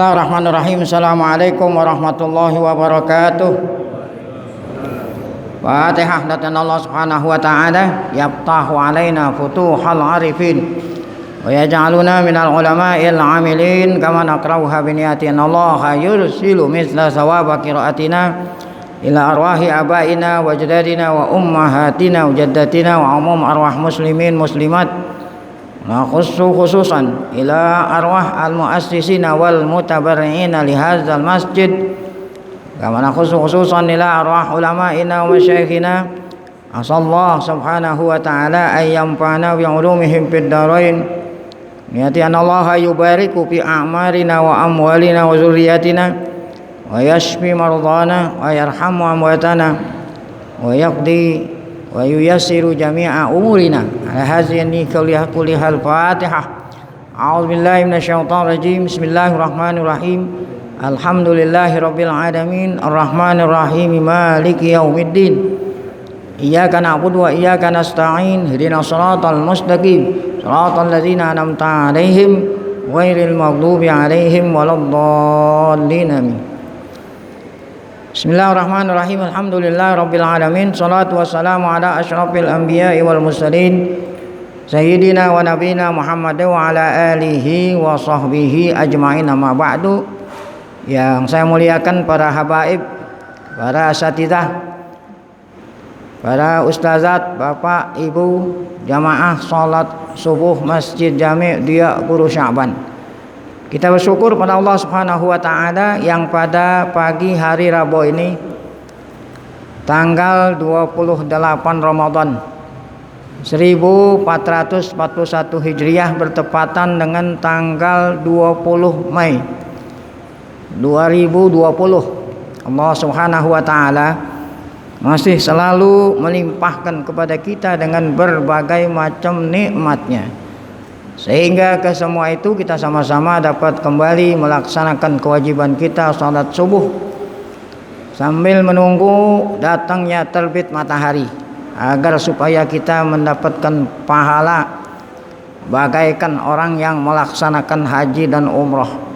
Bismillahirrahmanirrahim. Assalamualaikum warahmatullahi wabarakatuh. Fatihah. Dan Allah subhanahu wa ta'ala yaftahu alaina futuhal arifin wa yaj'aluna minal ulama'il amilin kama naqra'uha biniyatin Allah yursilu misla sawaba qira'atina ila arwahi abaina wa jadadina wa ummahatina wa jaddatina wa umum arwah muslimin muslimat khususan ila arwah al-muassisina wal mutabarri'ina li hadzal masjid kama khususan ila arwah ulama'ina wa masyayikhina asallahu subhanahu wa ta'ala ay yanfa'ana bi ulumihim fid dharain niyati anallaha yubariku fi a'marina wa amwalina wa zurriyatina wa yashfi mardana wa yarhamu amwatana wa yaqdi wa yuyassiru jami'a umurina ala hadhihi kullihal Fatihah. A'udzu billahi minasyaitonir rajim. Bismillahirrahmanirrahim. Alhamdulillahi rabbil alamin arrahmanir rahim maliki yaumiddin. Iyyaka na'budu wa iyyaka nasta'in ihdinas siratal mustaqim siratal ladzina an'amta 'alaihim ghairil maghdubi 'alaihim waladdallin. Amin. Bismillahirrahmanirrahim. Alhamdulillahi rabbil alamin. Salatu wassalamu ala asyrafil anbiya'i wal mursalin sayyidina wa nabiyina Muhammad wa ala alihi wa sahbihi ajma'in. Amma ba'du. Yang saya muliakan para habaib, para asatidzah, para ustazat, bapak, ibu, jamaah salat subuh Masjid Jami' Dia Guru Sya'ban. Kita bersyukur pada Allah Subhanahu wa ta'ala yang pada pagi hari Rabu ini tanggal 28 Ramadan 1441 Hijriah bertepatan dengan tanggal 20 Mei 2020. Allah Subhanahu wa ta'ala masih selalu melimpahkan kepada kita dengan berbagai macam nikmatnya, sehingga ke semua itu kita sama-sama dapat kembali melaksanakan kewajiban kita salat subuh sambil menunggu datangnya terbit matahari, agar supaya kita mendapatkan pahala bagaikan orang yang melaksanakan haji dan umroh.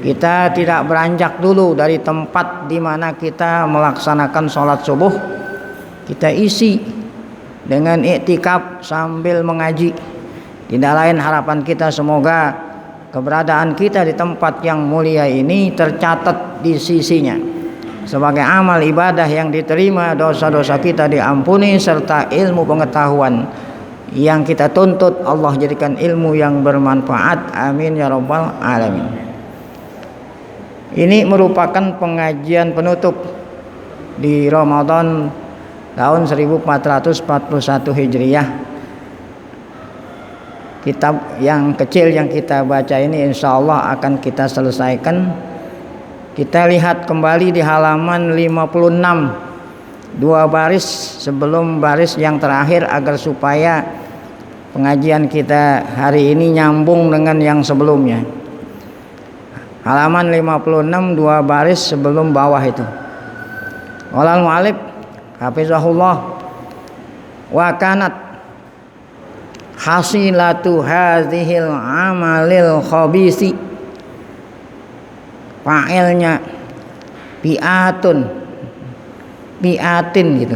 Kita tidak beranjak dulu dari tempat di mana kita melaksanakan salat subuh, kita isi dengan iktikaf sambil mengaji. Tidak lain harapan kita semoga keberadaan kita di tempat yang mulia ini tercatat di sisinya sebagai amal ibadah yang diterima, dosa-dosa kita diampuni, serta ilmu pengetahuan yang kita tuntut Allah jadikan ilmu yang bermanfaat. Amin ya rabbal alamin. Ini merupakan pengajian penutup di Ramadan tahun 1441 Hijriah. Kitab yang kecil yang kita baca ini insya Allah akan kita selesaikan. Kita lihat kembali di halaman 56, dua baris sebelum baris yang terakhir, agar supaya pengajian kita hari ini nyambung dengan yang sebelumnya. Halaman 56, dua baris sebelum bawah itu. Walal mu'alif hafizahullah wa kanat hasilatu hadhil amalil khabisi, fa'ilnya bi'atin gitu,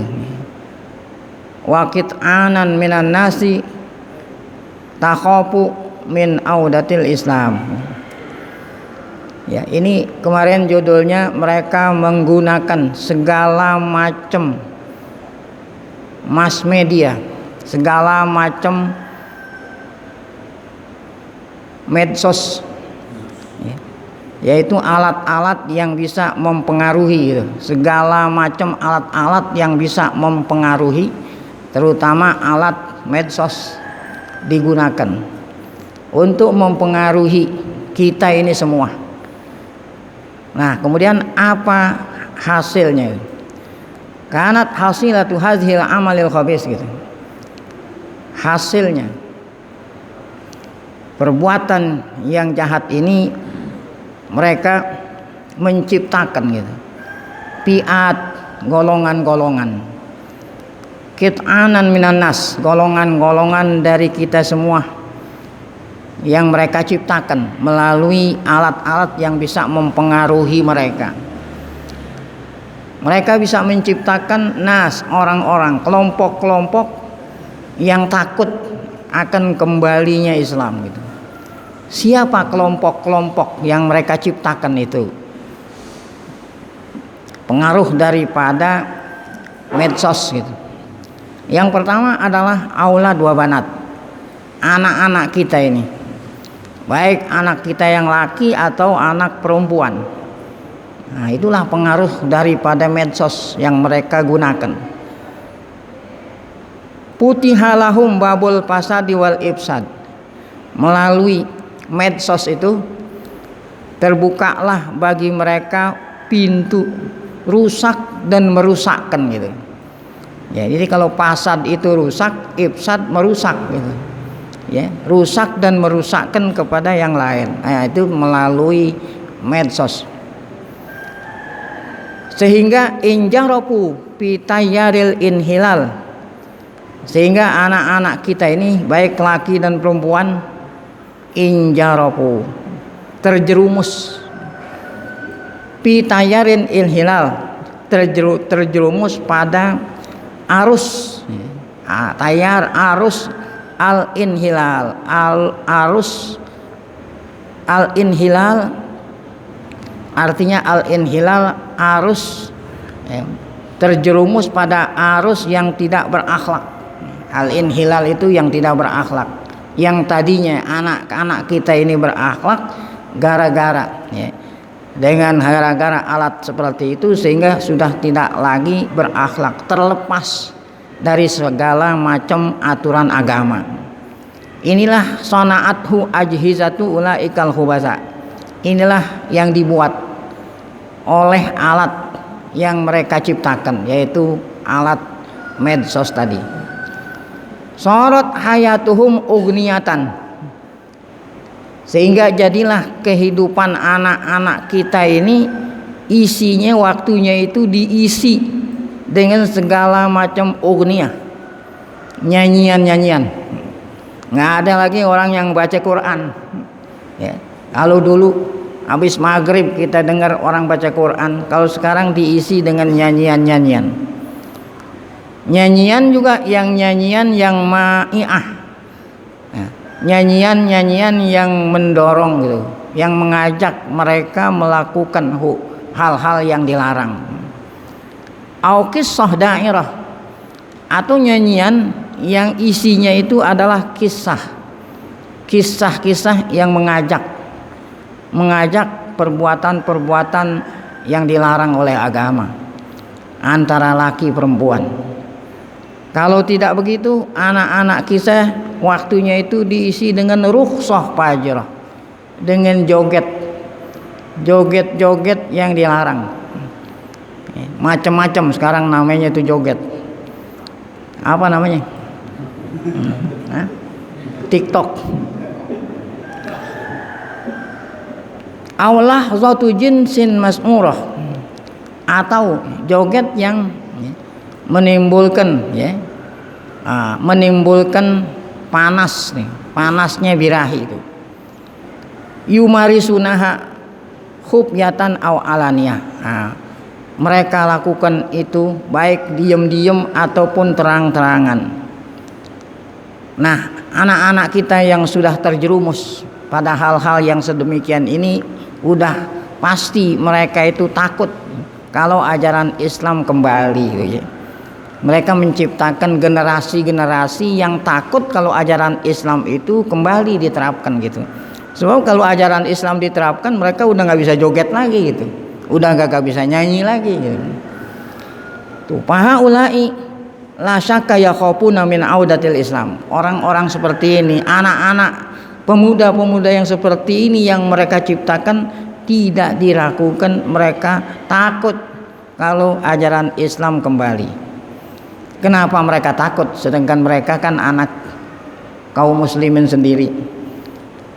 waqit anan minan nasi takhafu min audatil Islam. Ya, ini kemarin judulnya mereka menggunakan segala macam mass media, segala macam medsos, yaitu alat-alat yang bisa mempengaruhi, segala macam alat-alat yang bisa mempengaruhi, terutama alat medsos digunakan untuk mempengaruhi kita ini semua. Nah, kemudian apa hasilnya? Kanat hasilatu hadhil amalil khabis gitu. Hasilnya perbuatan yang jahat ini mereka menciptakan gitu, piat, golongan-golongan, kit'anan minan nas, golongan-golongan dari kita semua, yang mereka ciptakan melalui alat-alat yang bisa mempengaruhi mereka. Mereka bisa menciptakan orang-orang, kelompok-kelompok yang takut akan kembalinya Islam gitu. Siapa kelompok-kelompok yang mereka ciptakan itu? Pengaruh daripada medsos gitu. Yang pertama adalah aulad wa banat. Anak-anak kita ini, baik anak kita yang laki atau anak perempuan. Nah, itulah pengaruh daripada medsos yang mereka gunakan. Putihalahum babul fasadi wal ifsad. Melalui medsos itu terbukalah bagi mereka pintu rusak dan merusakkan gitu. Ya, jadi kalau fasad itu rusak, ifsad merusak gitu. Ya, rusak dan merusakkan kepada yang lain. Nah, itu melalui medsos. Sehingga injarafu pitayaril inhilal. Sehingga anak-anak kita ini baik laki dan perempuan injarafu, terjerumus pitayarin inhilal, terjerumus pada arus tayar arus al-inhilal, arus al-inhilal artinya al-inhilal arus terjerumus pada arus yang tidak berakhlak. Al-inhilal itu yang tidak berakhlak. Yang tadinya anak-anak kita ini berakhlak gara-gara dengan gara-gara alat seperti itu sehingga sudah tidak lagi berakhlak, terlepas dari segala macam aturan agama. Inilah sana'athu ajhizatu ulaikal khubasa. Inilah yang dibuat oleh alat yang mereka ciptakan, yaitu alat medsos tadi. Sorot hayatuhum ugniyatan, sehingga jadilah kehidupan anak-anak kita ini isinya, waktunya itu diisi dengan segala macam ugniyah, nyanyian-nyanyian. Nggak ada lagi orang yang baca Quran ya. Kalau dulu habis maghrib kita dengar orang baca Quran, kalau sekarang diisi dengan nyanyian-nyanyian. Nyanyian juga yang nyanyian yang ma'iah, nyanyian-nyanyian yang mendorong gitu, yang mengajak mereka melakukan hal-hal yang dilarang. Au qissah dairah, atau nyanyian yang isinya itu adalah kisah-kisah yang mengajak perbuatan-perbuatan yang dilarang oleh agama antara laki perempuan. Kalau tidak begitu, anak-anak kita waktunya itu diisi dengan rukhsah fajrah, dengan joget-joget yang dilarang. Macam-macam sekarang namanya itu joget. Apa namanya? TikTok. Aulah zatu jinsin mas'urah, atau joget yang menimbulkan menimbulkan panas nih, panasnya birahi itu. Yumarisunaha khufyatan aw alaniyah. Mereka lakukan itu baik diam-diam ataupun terang-terangan. Nah, anak-anak kita yang sudah terjerumus pada hal-hal yang sedemikian ini, udah pasti mereka itu takut kalau ajaran Islam kembali gitu. Mereka menciptakan generasi-generasi yang takut kalau ajaran Islam itu kembali diterapkan gitu. Sebab kalau ajaran Islam diterapkan, mereka udah nggak bisa joget lagi gitu, udah nggak bisa nyanyi lagi gitu. Tuh, pahaulai la syakka yakhafuna min audatil Islam. Orang-orang seperti ini, anak-anak, pemuda-pemuda yang seperti ini yang mereka ciptakan, tidak diragukan mereka takut kalau ajaran Islam kembali. Kenapa mereka takut? Sedangkan mereka kan anak kaum muslimin sendiri.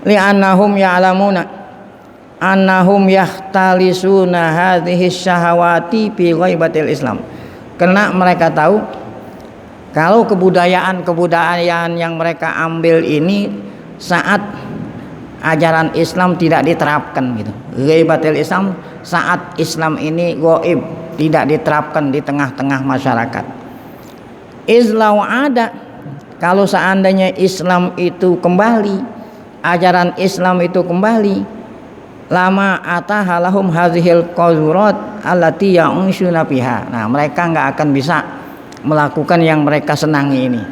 Li'annahum ya'lamuna annahum yahtalisuna hadhihi syahawati fi ghaibatil Islam. Karena mereka tahu kalau kebudayaan yang mereka ambil ini saat ajaran Islam tidak diterapkan gitu. Ghaibatul Islam, saat Islam ini gaib, tidak diterapkan di tengah-tengah masyarakat. Islau ada, kalau seandainya Islam itu kembali, ajaran Islam itu kembali, lama atahalahum hazihil qazurat allati ya'unshuna biha. Nah, mereka nggak akan bisa melakukan yang mereka senangi ini.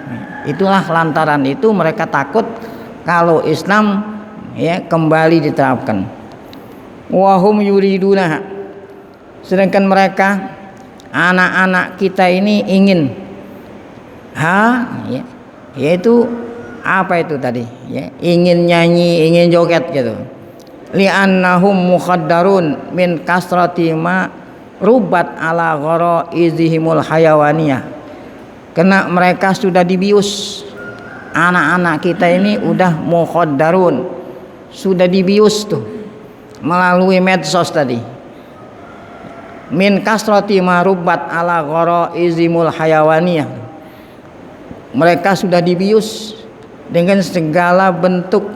Itulah lantaran itu mereka takut kalau Islam ya kembali diterapkan. Wahum yuriduna, sedangkan mereka anak-anak kita ini ingin ya, yaitu apa itu tadi ya, ingin nyanyi, ingin joget gitu. Li'annahum mukhaddarun min kasrati ma rubat ala gharaizihimul hayawaniyah, karena mereka sudah dibius. Anak-anak kita ini udah mukhaddarun, sudah dibius tuh melalui medsos tadi. Min kasrati ma rubat ala gharaizimul hayawaniyah, mereka sudah dibius dengan segala bentuk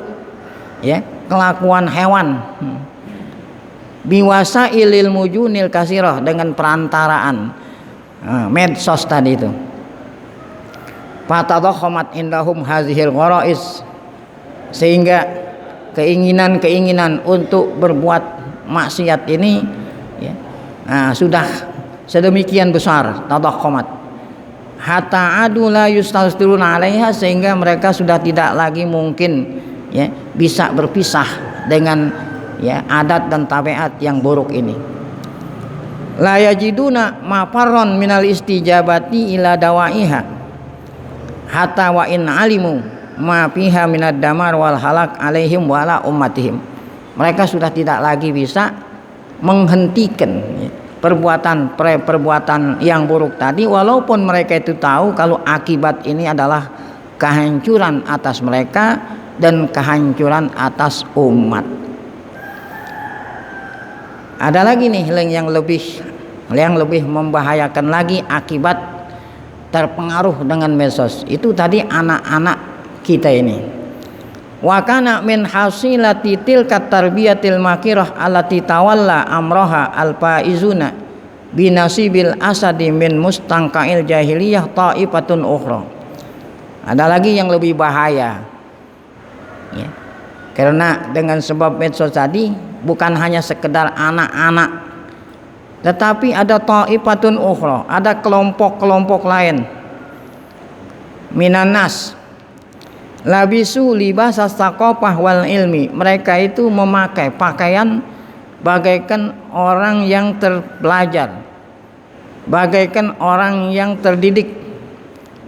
ya kelakuan hewan. Biwasa ilil mujunil kasirah, dengan perantaraan medsos tadi itu. Fatadakhamat indahum hazihil gharaiz, sehingga keinginan-keinginan untuk berbuat maksiat ini ya, sudah sedemikian besar. Tadakhamat hatta adu la yustasdiruna 'alaiha, sehingga mereka sudah tidak lagi mungkin ya bisa berpisah dengan ya adat dan tabiat yang buruk ini. La yajiduna mafarron minal istijabati ila dawaiha hatta wa in alimu ma fiha minad damar wal halak alaihim wa ala ummatihim. Mereka sudah tidak lagi bisa menghentikan ya, perbuatan yang buruk tadi, walaupun mereka itu tahu kalau akibat ini adalah kehancuran atas mereka dan kehancuran atas umat. Ada lagi nih yang lebih membahayakan lagi akibat terpengaruh dengan medsos. Itu tadi anak-anak kita ini. Wa kana min hasilati tilka tarbiyatil makirah allati tawalla amroha alfaizuna binasibil asadi min mustangkail jahiliyah ta'ifatun ukhra. Ada lagi yang lebih bahaya ya. Karena dengan sebab medsos tadi bukan hanya sekedar anak-anak, tetapi ada ta'ifatun ukhra, ada kelompok-kelompok lain. Minanas labisu libasas taqafah wal ilmi, mereka itu memakai pakaian bagaikan orang yang terbelajar, bagaikan orang yang terdidik.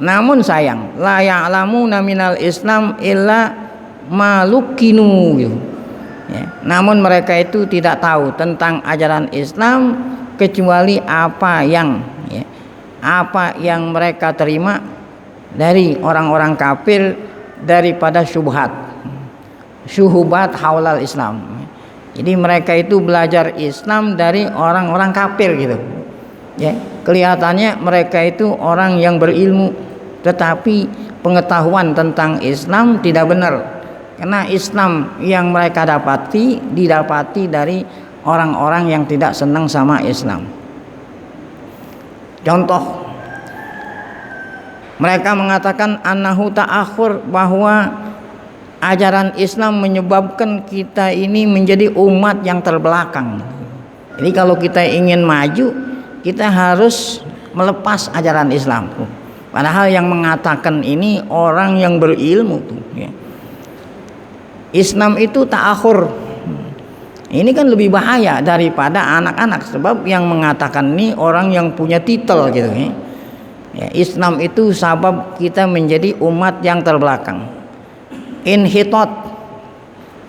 Namun sayang, la ya'lamuna minal Islam illa malukinu ya. Namun mereka itu tidak tahu tentang ajaran Islam kecuali apa yang mereka terima dari orang-orang kafir, daripada syubhat haulal Islam. Jadi mereka itu belajar Islam dari orang-orang kafir gitu ya. Kelihatannya mereka itu orang yang berilmu, tetapi pengetahuan tentang Islam tidak benar, karena Islam yang mereka didapati dari orang-orang yang tidak senang sama Islam. Contoh, mereka mengatakan annahu ta'akhur, bahwa ajaran Islam menyebabkan kita ini menjadi umat yang terbelakang. Jadi kalau kita ingin maju, kita harus melepas ajaran Islam. Padahal yang mengatakan ini orang yang berilmu tuh ya. Islam itu ta'akhur. Ini kan lebih bahaya daripada anak-anak, sebab yang mengatakan ini orang yang punya titel gitu ya. Ya, Islam itu sabab kita menjadi umat yang terbelakang. Inhitot,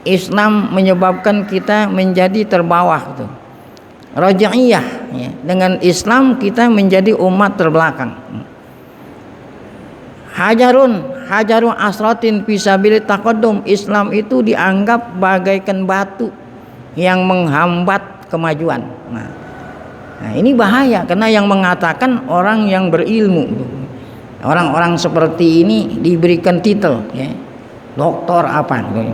Islam menyebabkan kita menjadi terbawah tuh. Raja'iyah ya, dengan Islam kita menjadi umat terbelakang. Hajaru asratin fisabilit taqaddum, Islam itu dianggap bagaikan batu yang menghambat kemajuan. Nah, ini bahaya, karena yang mengatakan orang yang berilmu. Orang-orang seperti ini diberikan titel ya, doktor apa gitu.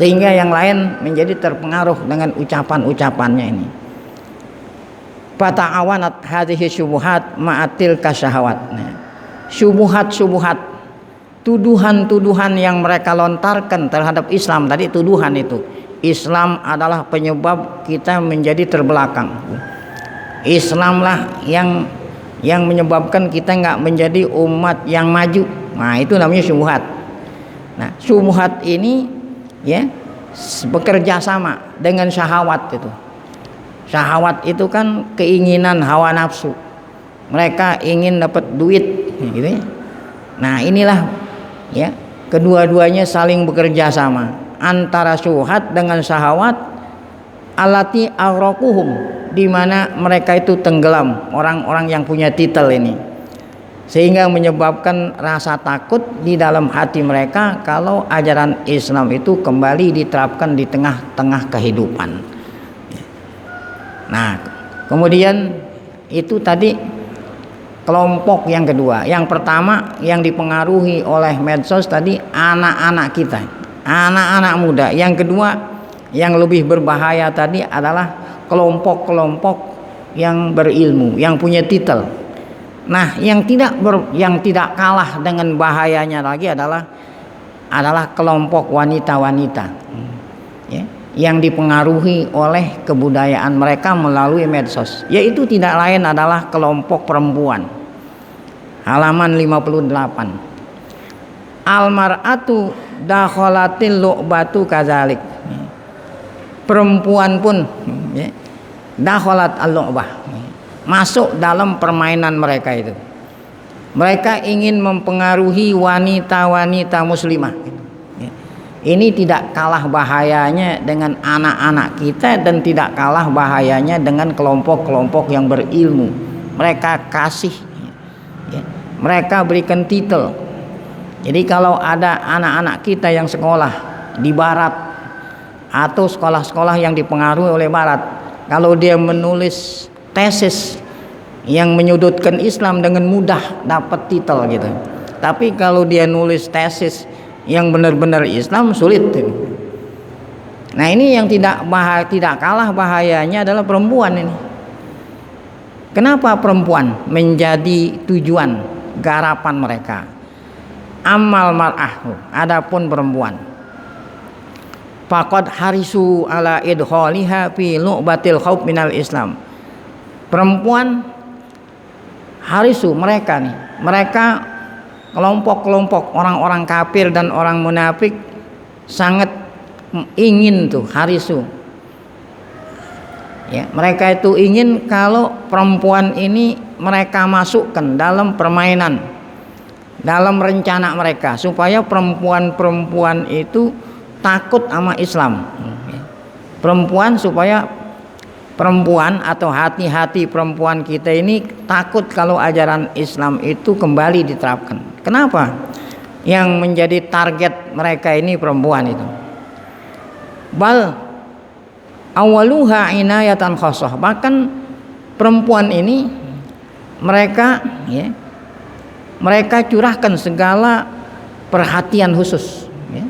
sehingga yang lain menjadi terpengaruh dengan ucapan-ucapannya ini. Fata'awanat hadhihi syubuhat ma'atil kasyahawat. Nah, syubuhat-syubuhat, tuduhan-tuduhan yang mereka lontarkan terhadap Islam tadi, tuduhan itu Islam adalah penyebab kita menjadi terbelakang. Islamlah yang menyebabkan kita nggak menjadi umat yang maju. Nah, itu namanya syubhat. Nah, syubhat ini ya bekerja sama dengan syahwat itu. Syahwat itu kan keinginan hawa nafsu. Mereka ingin dapat duit, gitu ya. Nah, inilah ya, kedua-duanya saling bekerja sama antara syubhat dengan syahwat, alati aghraquhum, di mana mereka itu tenggelam, orang-orang yang punya titel ini, sehingga menyebabkan rasa takut di dalam hati mereka kalau ajaran Islam itu kembali diterapkan di tengah-tengah kehidupan. Nah, kemudian itu tadi kelompok yang kedua. Yang pertama yang dipengaruhi oleh medsos tadi anak-anak kita, anak-anak muda. Yang kedua yang lebih berbahaya tadi adalah kelompok-kelompok yang berilmu, yang punya titel. Nah, yang tidak kalah dengan bahayanya lagi adalah kelompok wanita-wanita, ya, yang dipengaruhi oleh kebudayaan mereka melalui medsos, yaitu tidak lain adalah kelompok perempuan. Halaman 58. Almar'atu dakhalatil lu'batu kadzalik. Perempuan pun ya, dakhalat al-lu'bah, masuk dalam permainan mereka itu. Mereka ingin mempengaruhi wanita-wanita muslimah. Ini tidak kalah bahayanya dengan anak-anak kita dan tidak kalah bahayanya dengan kelompok-kelompok yang berilmu. Mereka kasih, ya, mereka berikan titel. Jadi kalau ada anak-anak kita yang sekolah di barat atau sekolah-sekolah yang dipengaruhi oleh barat, kalau dia menulis tesis yang menyudutkan Islam dengan mudah dapat titel gitu. Tapi kalau dia nulis tesis yang benar-benar Islam sulit. Nah, ini yang tidak kalah bahayanya adalah perempuan ini. Kenapa perempuan menjadi tujuan garapan mereka? Amal mar'ah, adapun perempuan, faqad harisu ala idkhaliha fi lu'batil khauf minal Islam. Perempuan harisu, mereka kelompok-kelompok orang-orang kafir dan orang munafik sangat ingin tuh harisu. Ya, mereka itu ingin kalau perempuan ini mereka masukkan dalam permainan, dalam rencana mereka supaya perempuan-perempuan itu takut sama Islam. Perempuan atau hati-hati perempuan kita ini takut kalau ajaran Islam itu kembali diterapkan. Kenapa? Yang menjadi target mereka ini perempuan itu. Bal awaluha inayatan khosoh. Bahkan perempuan ini mereka curahkan segala perhatian khusus, ya.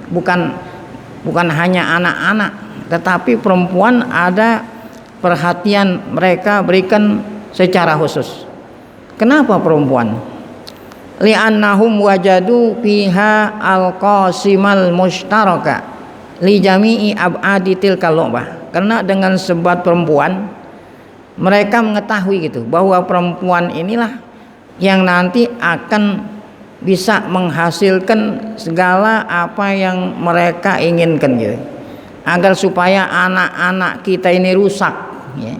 Bukan hanya anak-anak, tetapi perempuan ada perhatian mereka berikan secara khusus. Kenapa perempuan? Li'annahum wajadu fiha al-qasimal mushtaraka li jami'i ab'adi tilkal lu'bah. Karena dengan sebab perempuan mereka mengetahui gitu bahwa perempuan inilah yang nanti akan bisa menghasilkan segala apa yang mereka inginkan gitu. Agar supaya anak-anak kita ini rusak, ya.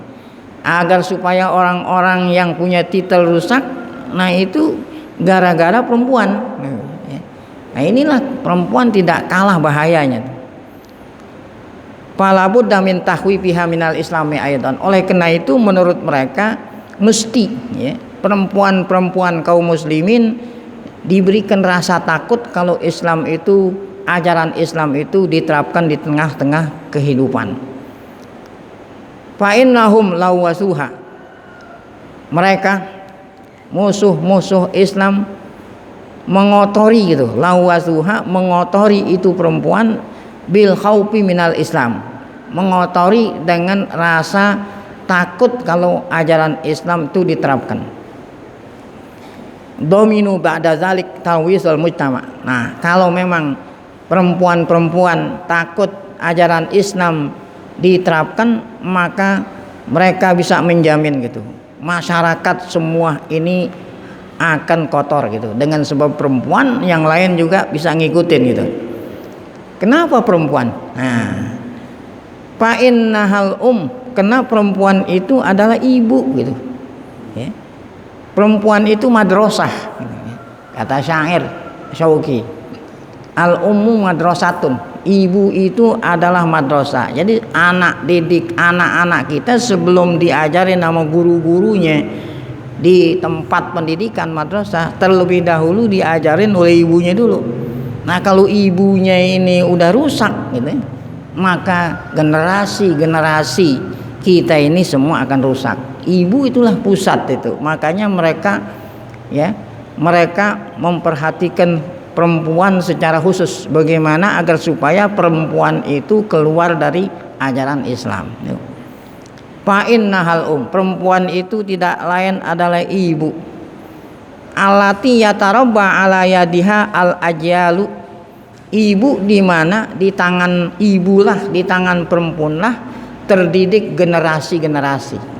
Agar supaya orang-orang yang punya titel rusak, nah itu gara-gara perempuan. Nah, inilah perempuan tidak kalah bahayanya. Falabudda min tahwifiha minal islami aidan. Oleh karena itu menurut mereka mesti, ya, perempuan-perempuan kaum muslimin diberikan rasa takut kalau Islam itu, ajaran Islam itu diterapkan di tengah-tengah kehidupan. Fa innahum lawasuha. Mereka musuh-musuh Islam mengotori gitu, lawasuha, mengotori itu perempuan bil khaufi minal Islam, mengotori dengan rasa takut kalau ajaran Islam itu diterapkan. Dominu ba'da zalik tawizul mujtama. Nah, kalau memang perempuan-perempuan takut ajaran Islam diterapkan, maka mereka bisa menjamin gitu, masyarakat semua ini akan kotor gitu. Dengan sebab perempuan, yang lain juga bisa ngikutin gitu. Kenapa perempuan? Nah, fa innahal karena perempuan itu adalah ibu gitu ya. Perempuan itu madrasah, kata syair Syauqi, al ummu madrasatun, ibu itu adalah madrasah. Jadi anak didik anak-anak kita sebelum diajarin sama guru-gurunya di tempat pendidikan madrasah, terlebih dahulu diajarin oleh ibunya dulu. Nah, kalau ibunya ini udah rusak gitu, maka generasi kita ini semua akan rusak. Ibu itulah pusat itu. Makanya mereka memperhatikan perempuan secara khusus, bagaimana agar supaya perempuan itu keluar dari ajaran Islam. Fa innahal perempuan itu tidak lain adalah ibu. Allati yatarabba ala yadiha al ajyalu, ibu di mana di tangan ibulah, di tangan perempuanlah terdidik generasi-generasi.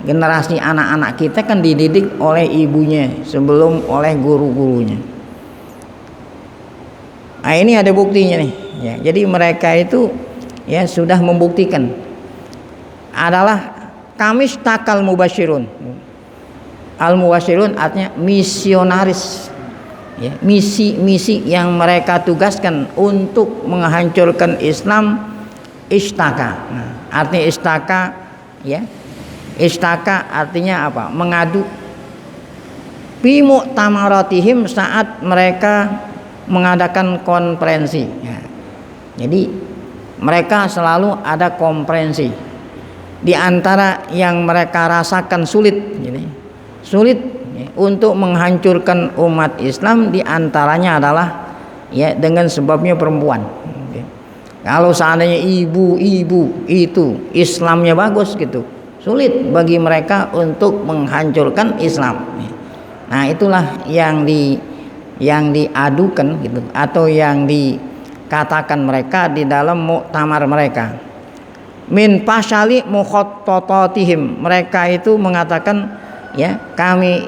Generasi anak-anak kita kan dididik oleh ibunya sebelum oleh guru-gurunya. Nah, ini ada buktinya nih ya. Jadi mereka itu ya sudah membuktikan adalah kamis takal mubasyirun. Al mubasyirun artinya misionaris ya, misi-misi yang mereka tugaskan untuk menghancurkan Islam. Istaka, nah, artinya istaka ya, istaka artinya apa? Mengadu. Fi mu'tamaratihim, saat mereka mengadakan konferensi ya. Jadi mereka selalu ada konferensi. Di antara yang mereka rasakan sulit ya, untuk menghancurkan umat Islam, di antaranya adalah ya dengan sebabnya perempuan. Kalau seandainya ibu-ibu itu Islamnya bagus gitu, sulit bagi mereka untuk menghancurkan Islam. Nah, itulah yang diadukan gitu, atau yang dikatakan mereka di dalam muktamar mereka. Min pasali mukhattatatihim, mereka itu mengatakan ya, kami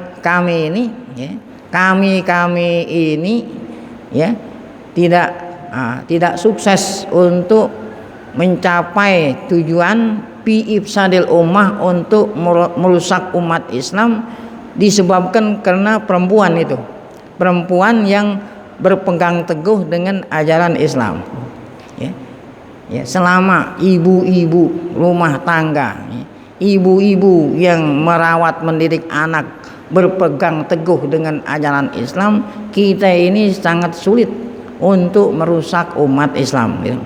ini ya, kami ini ya tidak sukses untuk mencapai tujuan fi ifsadil ummah, untuk merusak umat Islam, disebabkan karena perempuan yang berpegang teguh dengan ajaran Islam ya, selama ibu-ibu rumah tangga ya, ibu-ibu yang merawat mendidik anak berpegang teguh dengan ajaran Islam, kita ini sangat sulit untuk merusak umat Islam gitu.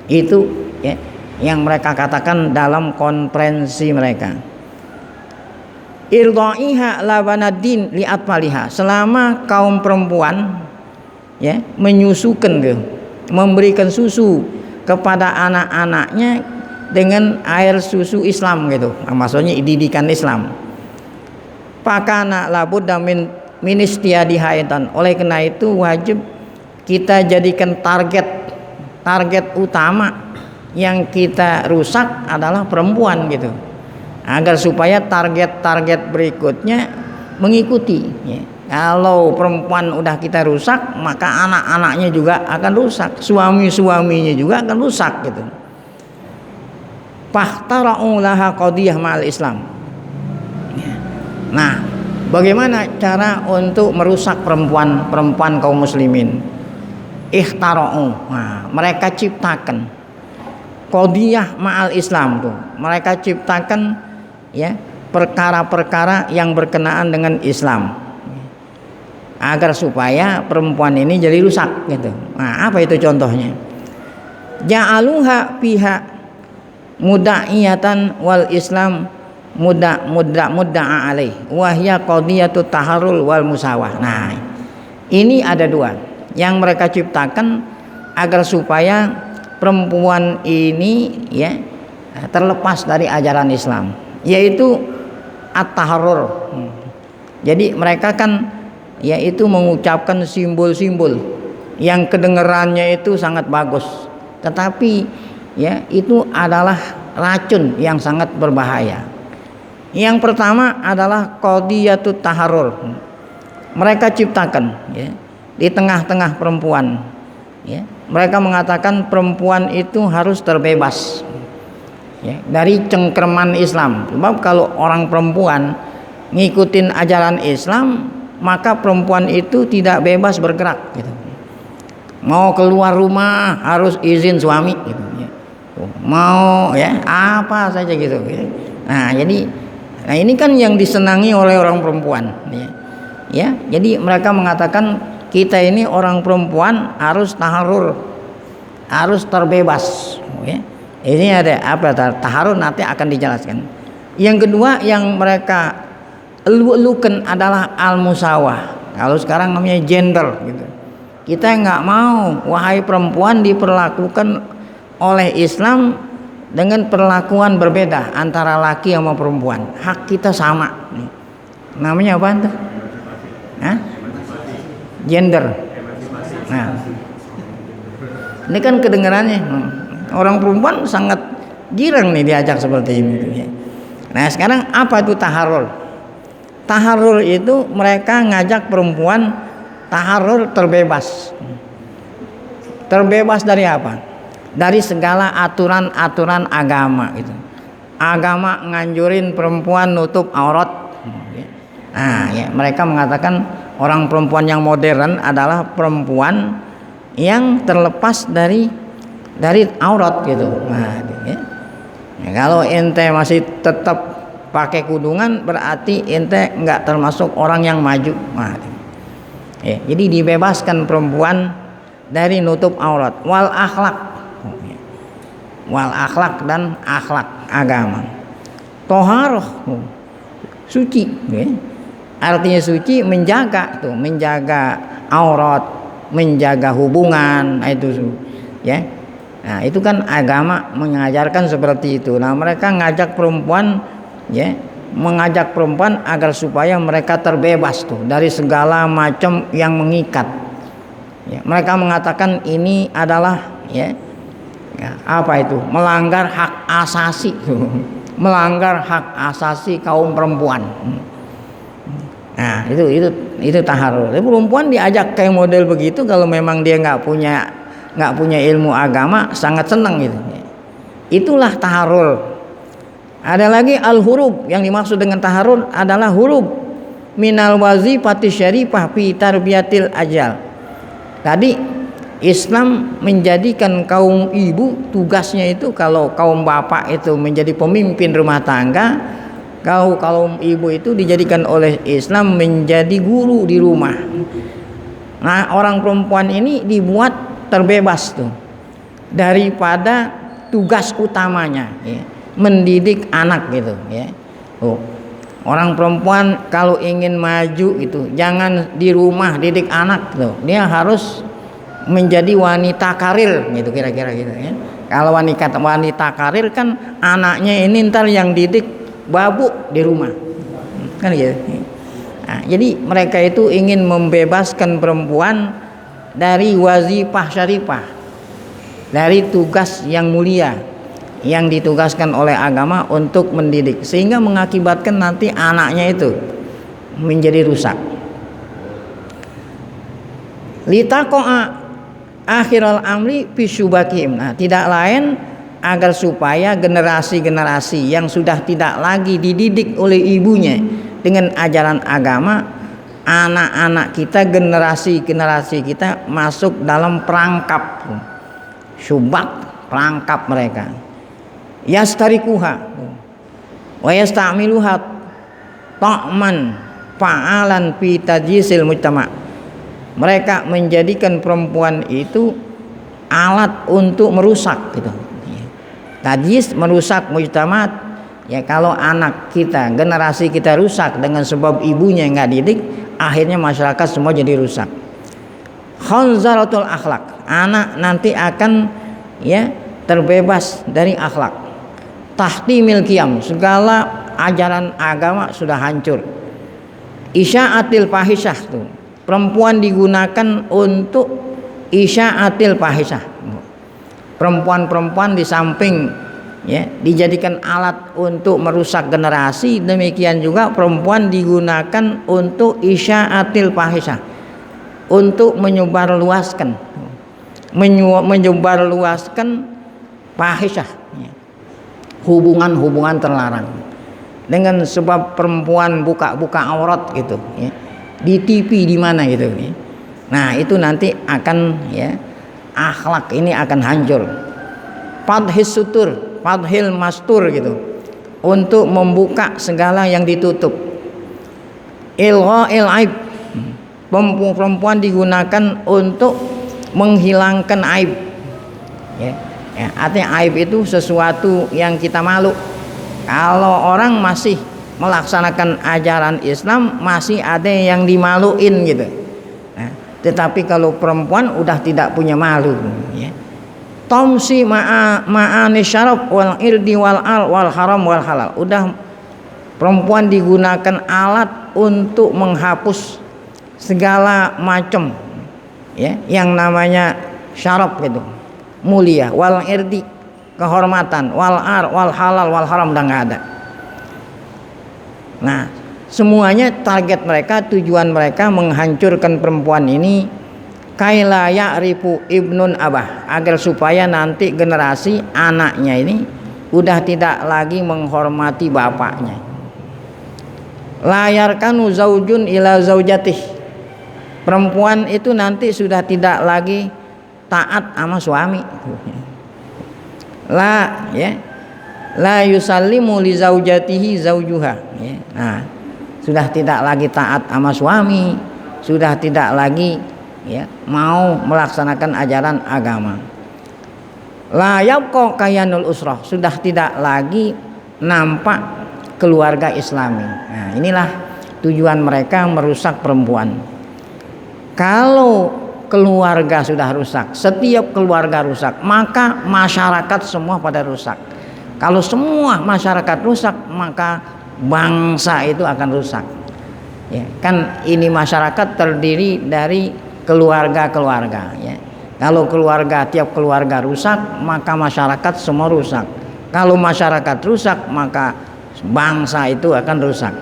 Itu ya, yang mereka katakan dalam konferensi mereka. Irdaiha labanaddin li atfaliha, selama kaum perempuan ya menyusukan gitu, memberikan susu kepada anak-anaknya dengan air susu Islam gitu. Nah, maksudnya didikan Islam. Pakana labudda min istiyadihaitan, oleh karena itu wajib kita jadikan target utama yang kita rusak adalah perempuan gitu, agar supaya target berikutnya mengikuti ya. Kalau perempuan udah kita rusak, maka anak-anaknya juga akan rusak, suami-suaminya juga akan rusak gitu. Fahtara'u laha qadiyah ma'al Islam. Nah, bagaimana cara untuk merusak perempuan kaum muslimin? Ihtara'u, nah, mereka ciptakan qadiyah ma'al Islam tuh. Mereka ciptakan ya perkara-perkara yang berkenaan dengan Islam, agar supaya perempuan ini jadi rusak gitu. Nah, apa itu contohnya? Ja'aluha pihak muda'iyatan wal Islam mudda'a alaih wa hiya qadiyatut taharrul wal musawah. Nah, ini ada dua yang mereka ciptakan agar supaya perempuan ini ya terlepas dari ajaran Islam, yaitu at-taharrur. Jadi mereka kan yaitu mengucapkan simbol-simbol yang kedengarannya itu sangat bagus, tetapi ya itu adalah racun yang sangat berbahaya. Yang pertama adalah qadiyatut taharrur. Mereka ciptakan ya di tengah-tengah perempuan ya. Mereka mengatakan perempuan itu harus terbebas ya, dari cengkraman Islam. Sebab kalau orang perempuan ngikutin ajaran Islam, maka perempuan itu tidak bebas bergerak gitu. Mau keluar rumah harus izin suami gitu ya. Mau ya apa saja gitu ya. Nah ini kan yang disenangi oleh orang perempuan ya. Jadi mereka mengatakan kita ini orang perempuan harus taharrur, harus terbebas ya. Ini ada apa taharrur, nanti akan dijelaskan. Yang kedua yang mereka elu-elukan adalah al-musawah. Kalau sekarang namanya gender gitu. Kita nggak mau wahai perempuan diperlakukan oleh Islam dengan perlakuan berbeda antara laki sama perempuan. Hak kita sama. Namanya apa tuh? Hah? Gender. Nah, ini kan kedengarannya orang perempuan sangat girang nih diajak seperti ini. Nah sekarang apa itu taharrur? Taharrur itu mereka ngajak perempuan taharrur terbebas. Terbebas dari apa? Dari segala aturan-aturan agama itu. Agama nganjurin perempuan nutup aurat. Nah, ya, mereka mengatakan orang perempuan yang modern adalah perempuan yang terlepas dari aurat gitu. Nah, ya. Ya, kalau ente masih tetap pakai kudungan berarti ente nggak termasuk orang yang maju. Nah, ya, jadi dibebaskan perempuan dari nutup aurat. Wal akhlak dan akhlak agama. Toharoh suci. Ya. Artinya suci menjaga aurat, menjaga hubungan itu ya. Nah, itu kan agama mengajarkan seperti itu. Nah, mereka ngajak perempuan ya, mengajak perempuan agar supaya mereka terbebas tuh dari segala macam yang mengikat. Ya, mereka mengatakan ini adalah ya apa itu? Melanggar hak asasi. Melanggar hak asasi kaum perempuan. Nah, itu taharrur. Perempuan diajak kayak model begitu kalau memang dia nggak punya ilmu agama sangat senang gitu. Itulah taharrur. Ada lagi al-hurub. Yang dimaksud dengan taharrur adalah hurub minal wazifati syarifah fi tarbiyatil ajal. Tadi Islam menjadikan kaum ibu tugasnya itu, kalau kaum bapak itu menjadi pemimpin rumah tangga, kaum ibu itu dijadikan oleh Islam menjadi guru di rumah. Nah, orang perempuan ini dibuat terbebas tuh daripada tugas utamanya ya, mendidik anak gitu ya. Orang perempuan kalau ingin maju itu jangan di rumah didik anak tuh, dia harus menjadi wanita karir gitu kira-kira gitu ya. Kalau wanita karir kan anaknya ini ntar yang didik babu di rumah kan gitu. Nah, jadi mereka itu ingin membebaskan perempuan dari wazifah syarifah, dari tugas yang mulia yang ditugaskan oleh agama untuk mendidik, sehingga mengakibatkan nanti anaknya itu menjadi rusak. Litaqa'a akhiral amri bisyubakim. Nah, tidak lain agar supaya generasi-generasi yang sudah tidak lagi dididik oleh ibunya dengan ajaran agama, anak-anak kita, generasi-generasi kita masuk dalam perangkap syubak, perangkap mereka. Yastarikuha wa yasta'miluha ta'man fa'alan fi tajyisil mujtama'. Mereka menjadikan perempuan itu alat untuk merusak gitu. Tajis merusak mujtama'. Ya, kalau anak kita, generasi kita rusak dengan sebab ibunya yang nggak didik, akhirnya masyarakat semua jadi rusak. Khanzaratul akhlak, anak nanti akan ya terbebas dari akhlak. Tahtimil qiyam, segala ajaran agama sudah hancur. Isya'atil fahisyah tuh, perempuan digunakan untuk isya'atil fahisyah. Perempuan-perempuan di samping ya dijadikan alat untuk merusak generasi, demikian juga perempuan digunakan untuk isya'atil fahisyah, untuk menyebarluaskan fahisyah, hubungan-hubungan terlarang. Dengan sebab perempuan buka-buka aurat gitu ya, di TV di mana gitu ya. Nah itu nanti akan ya akhlak ini akan hancur. Fadhis sutur, fadhil mastur gitu, untuk membuka segala yang ditutup. Ilgha'il aib, perempuan digunakan untuk menghilangkan aib ya. Artinya aib itu sesuatu yang kita malu. Kalau orang masih melaksanakan ajaran Islam masih ada yang dimaluin gitu. Nah, tetapi kalau perempuan udah tidak punya malu ya. Tamsi ma'ani syaraf wal irdi wal al wal haram wal halal. Udah perempuan digunakan alat untuk menghapus segala macam ya yang namanya syaraf gitu, mulia, wal irdi kehormatan, wal ar wal halal wal haram udah nggak ada. Nah semuanya target mereka, tujuan mereka menghancurkan perempuan ini, kaila ya'rifu ibnun abah, agar supaya nanti generasi anaknya ini udah tidak lagi menghormati bapaknya. Layarkanu zaujun ila zaujatih, perempuan itu nanti sudah tidak lagi taat sama suami. La yusallimu li zaujatihi zaujuha ya. Nah sudah tidak lagi taat sama suami, sudah tidak lagi ya mau melaksanakan ajaran agama. La yabqa kayanul usrah, sudah tidak lagi nampak keluarga Islami. Nah inilah tujuan mereka merusak perempuan. Kalau keluarga sudah rusak, setiap keluarga rusak, maka masyarakat semua pada rusak. Kalau semua masyarakat rusak, maka bangsa itu akan rusak ya, kan ini masyarakat terdiri dari keluarga-keluarga ya. Kalau tiap keluarga rusak, maka masyarakat semua rusak. Kalau masyarakat rusak, maka bangsa itu akan rusak.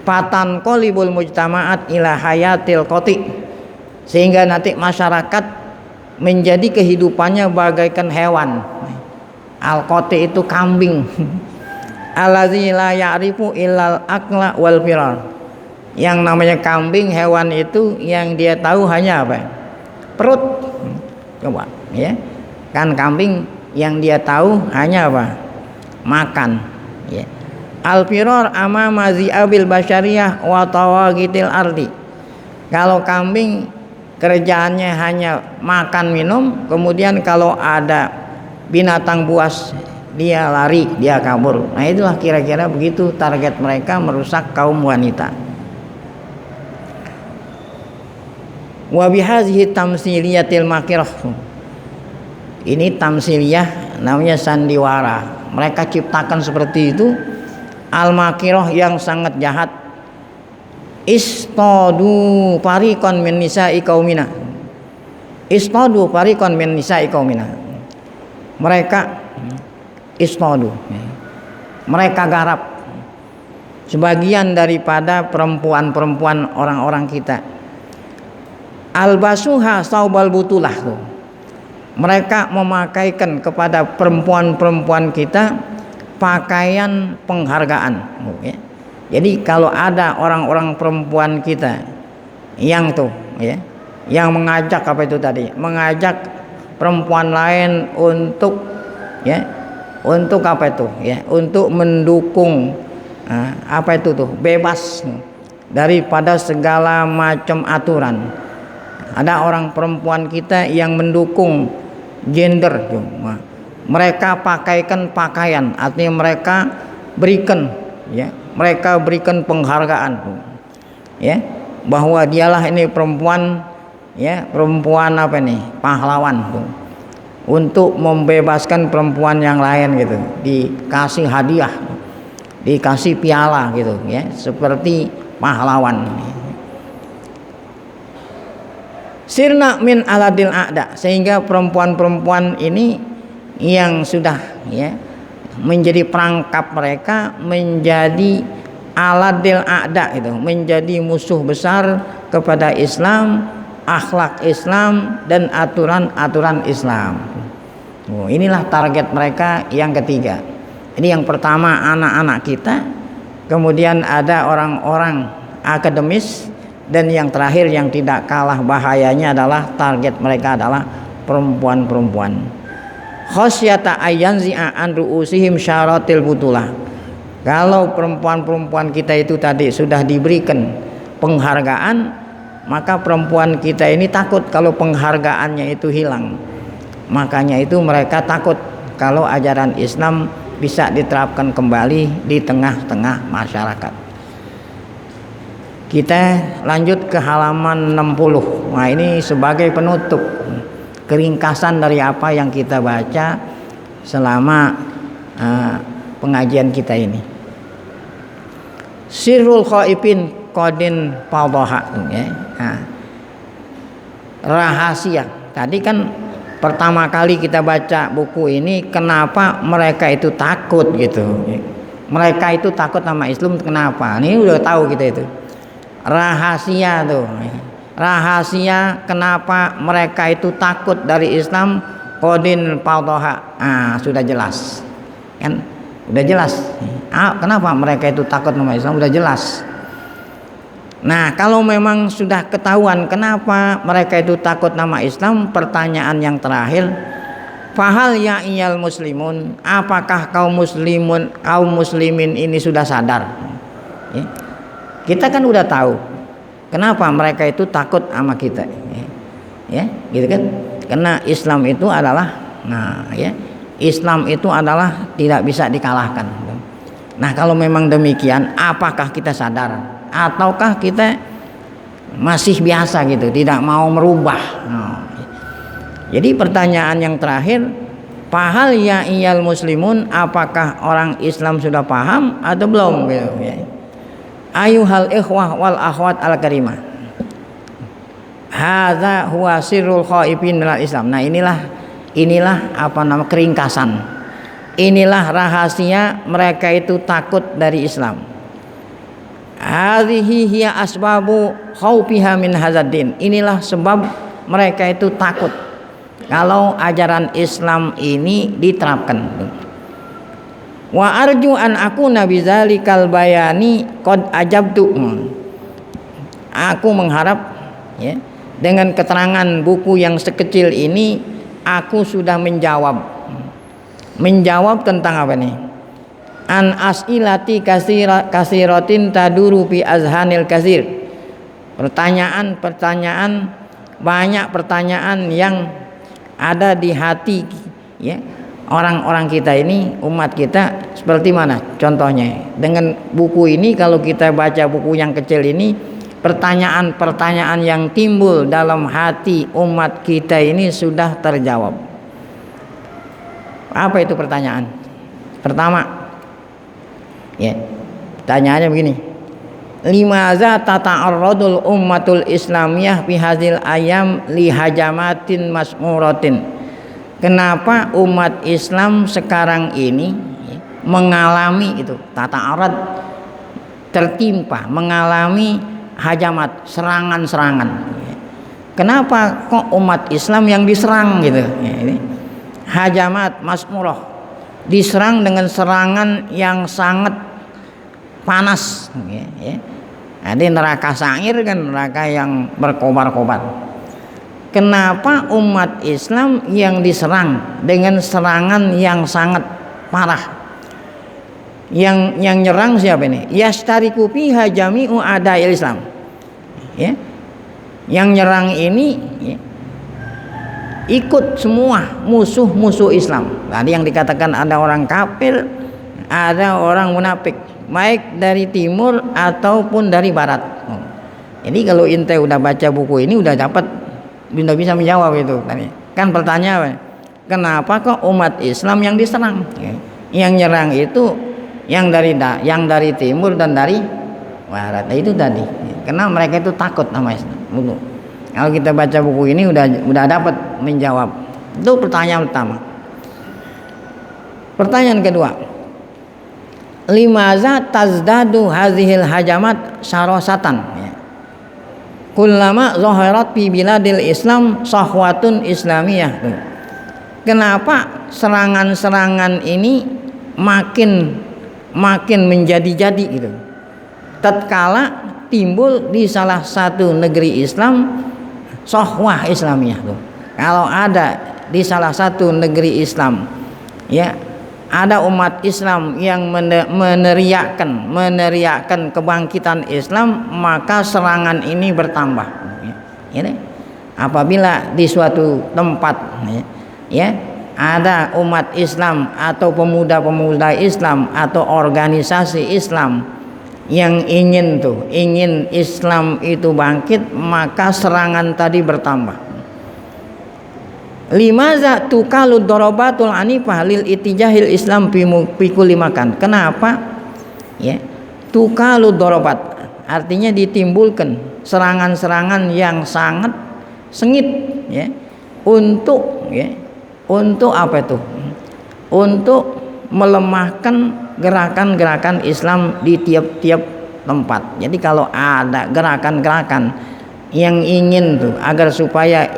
Fatan qalibul mujtama'at ila hayatil qati, sehingga nanti masyarakat menjadi kehidupannya bagaikan hewan. Al-qati itu kambing. Allazi la ya'rifu illal akla wal firar. Yang namanya kambing, hewan itu yang dia tahu hanya apa? Perut. Coba ya. Kan kambing yang dia tahu hanya apa? Makan ya. Al-firar amama zi'abil basyariyah wa tawagitil ardi. Kalau kambing kerjaannya hanya makan minum, kemudian kalau ada binatang buas dia lari, dia kabur. Nah itulah kira-kira begitu target mereka merusak kaum wanita. Wa bihazihi tamsiliyatil makirah, ini tamsiliyah namanya sandiwara, mereka ciptakan seperti itu. Al-makirah yang sangat jahat. Istadu fariqan min nisa'i qaumina. Istadu fariqan min nisa'i qaumina. Mereka istadu, mereka garap sebagian daripada perempuan-perempuan orang-orang kita. Albasuha saubal butulah, mereka memakaikan kepada perempuan-perempuan kita pakaian penghargaan ya. Jadi kalau ada orang-orang perempuan kita yang tuh ya, yang mengajak apa itu tadi, mengajak perempuan lain untuk ya, untuk apa itu ya, untuk mendukung apa itu tuh, bebas daripada segala macam aturan. Ada orang perempuan kita yang mendukung gender, mereka pakaikan pakaian, artinya mereka berikan ya, mereka berikan penghargaan ya, bahwa dialah ini perempuan ya, perempuan apa nih, pahlawan tuh. untuk membebaskan perempuan yang lain gitu, dikasih hadiah, dikasih piala gitu ya, seperti pahlawan. Sirna min aladil a'da, sehingga perempuan-perempuan ini yang sudah ya menjadi perangkap mereka, menjadi aladil a'da itu, menjadi musuh besar kepada Islam, akhlak Islam dan aturan-aturan Islam. Inilah target mereka yang ketiga. Ini yang pertama anak-anak kita, kemudian ada orang-orang akademis, dan yang terakhir yang tidak kalah bahayanya adalah target mereka adalah perempuan-perempuan. Khasyata ayyanzi'a an ru'usihim syaratil butulah. Kalau perempuan-perempuan kita itu tadi sudah diberikan penghargaan, maka perempuan kita ini takut kalau penghargaannya itu hilang. Makanya itu mereka takut kalau ajaran Islam bisa diterapkan kembali di tengah-tengah masyarakat. Kita lanjut ke halaman 60. Nah, ini sebagai penutup, keringkasan dari apa yang kita baca selama pengajian kita ini. Sirrul khaifin qadin fadhaha ya. Rahasia. Tadi kan pertama kali kita baca buku ini, kenapa mereka itu takut gitu. Mereka itu takut sama Islam, kenapa? Ini udah tahu kita itu. Rahasia tuh, rahasia kenapa mereka itu takut dari Islam, qadin fadhaha. Sudah jelas kan, udah jelas kenapa mereka itu takut sama Islam, udah jelas. Nah, kalau memang sudah ketahuan kenapa mereka itu takut nama Islam, pertanyaan yang terakhir, fahal ya iyal muslimun, apakah kaum muslimin ini sudah sadar? Kita kan udah tahu kenapa mereka itu takut sama kita, ya, gitu kan? Karena Islam itu adalah, Islam itu adalah tidak bisa dikalahkan. Nah, kalau memang demikian, apakah kita sadar, ataukah kita masih biasa gitu, tidak mau merubah? Jadi pertanyaan yang terakhir, fahal ya iyal muslimun, apakah orang Islam sudah paham atau belum? Gitu, ya. Ayuhal ikhwah wal akhwat al karimah, hadza huwa sirrul khaifin minal Islam. Nah, inilah apa nama keringkasan, inilah rahasia mereka itu takut dari Islam. Hadhihi hiya asbabu khaufiha min hadzal-din. Inilah sebab mereka itu takut kalau ajaran Islam ini diterapkan. Wa arju an akuna bizalikal bayani qad ajabtu. Aku mengharap ya, dengan keterangan buku yang sekecil ini aku sudah menjawab tentang apa nih? An as'ilati kasiratin taduru fi azhanil kasir. Pertanyaan banyak pertanyaan yang ada di hati ya orang-orang kita ini, umat kita, seperti mana contohnya dengan buku ini. Kalau kita baca buku yang kecil ini, pertanyaan-pertanyaan yang timbul dalam hati umat kita ini sudah terjawab. Apa itu pertanyaan? Pertama ya, pertanyaannya begini, limaza tata'arradul ummatul islamiyah fi hadzal ayam li hajamatin masmuratin. Kenapa umat Islam sekarang ini mengalami itu tata'arrad, tertimpa, mengalami hajamat, serangan-serangan? Kenapa kok umat Islam yang diserang gitu? Ini hajamat masmurah, diserang dengan serangan yang sangat panas. Ada neraka sa'ir kan, neraka yang berkobar-kobar. Kenapa umat Islam yang diserang dengan serangan yang sangat parah? Yang nyerang siapa ini? Yastariku fiha jami'u a'da'il Islam. Ya. Yang nyerang ini ya, ikut semua musuh-musuh Islam. Tadi yang dikatakan ada orang kafir, ada orang munafik, baik dari timur ataupun dari barat. Jadi kalau ente udah baca buku ini udah dapat, udah bisa menjawab itu tadi. Kan pertanyaan, kenapa kok umat Islam yang diserang? Yang nyerang itu yang dari timur dan dari barat. Itu tadi. Karena mereka itu takut sama Islam. Kalau kita baca buku ini udah dapat menjawab. Itu pertanyaan pertama. Pertanyaan kedua. Limaza tazdadu hazihil hajamat syarosatan? Kullama zaharat fi biladil Islam sahwatun islamiyah. Kenapa serangan-serangan ini makin menjadi-jadi gitu? Tatkala timbul di salah satu negeri Islam sahwah islamiyah tuh. Kalau ada di salah satu negeri Islam, ya, ada umat Islam yang meneriakkan kebangkitan Islam, maka serangan ini bertambah. Ya, apabila di suatu tempat, ya, ada umat Islam atau pemuda-pemuda Islam atau organisasi Islam yang ingin Islam itu bangkit, maka serangan tadi bertambah. Limaza tukalud dorobatul anifah lil itijahil Islam fi kulli makan? Kenapa? Ya, tukalud dorobat artinya ditimbulkan serangan-serangan yang sangat sengit, ya, untuk apa itu? Untuk melemahkan gerakan-gerakan Islam di tiap-tiap tempat. Jadi kalau ada gerakan-gerakan yang ingin tuh agar supaya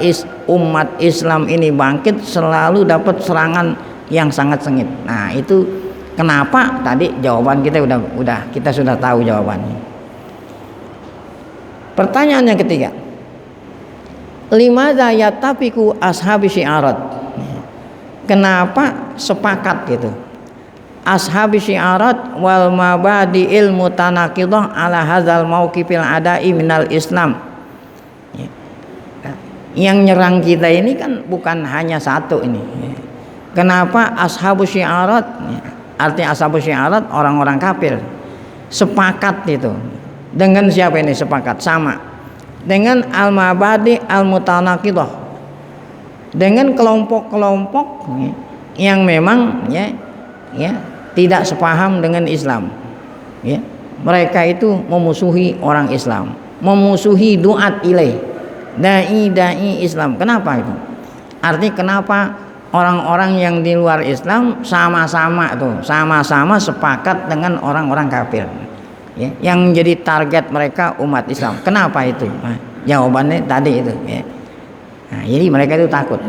umat Islam ini bangkit, selalu dapat serangan yang sangat sengit. Nah, itu kenapa? Tadi jawaban kita kita sudah tahu jawabannya. Pertanyaan yang ketiga. Limadza yattafiqu ashabi syi'arat? Kenapa sepakat gitu ashabi syi'arat wal mabadi'il mutanaqidah ala hadzal mauqifil adai minal Islam? Yang nyerang kita ini kan bukan hanya satu ini. Kenapa ashabu syi'arat? Artinya ashabu syi'arat orang-orang kafir sepakat itu. Dengan siapa ini sepakat? Sama dengan al-mabadi al-mutanaqidah, dengan kelompok-kelompok yang memang ya tidak sepaham dengan Islam. Ya, mereka itu memusuhi orang Islam, memusuhi duat ilaih, dai Islam. Kenapa itu? Artinya kenapa orang-orang yang di luar Islam sama-sama sepakat dengan orang-orang kafir, ya, yang menjadi target mereka umat Islam. Kenapa itu? Nah, jawabannya tadi itu, ya. Nah, jadi mereka itu takut.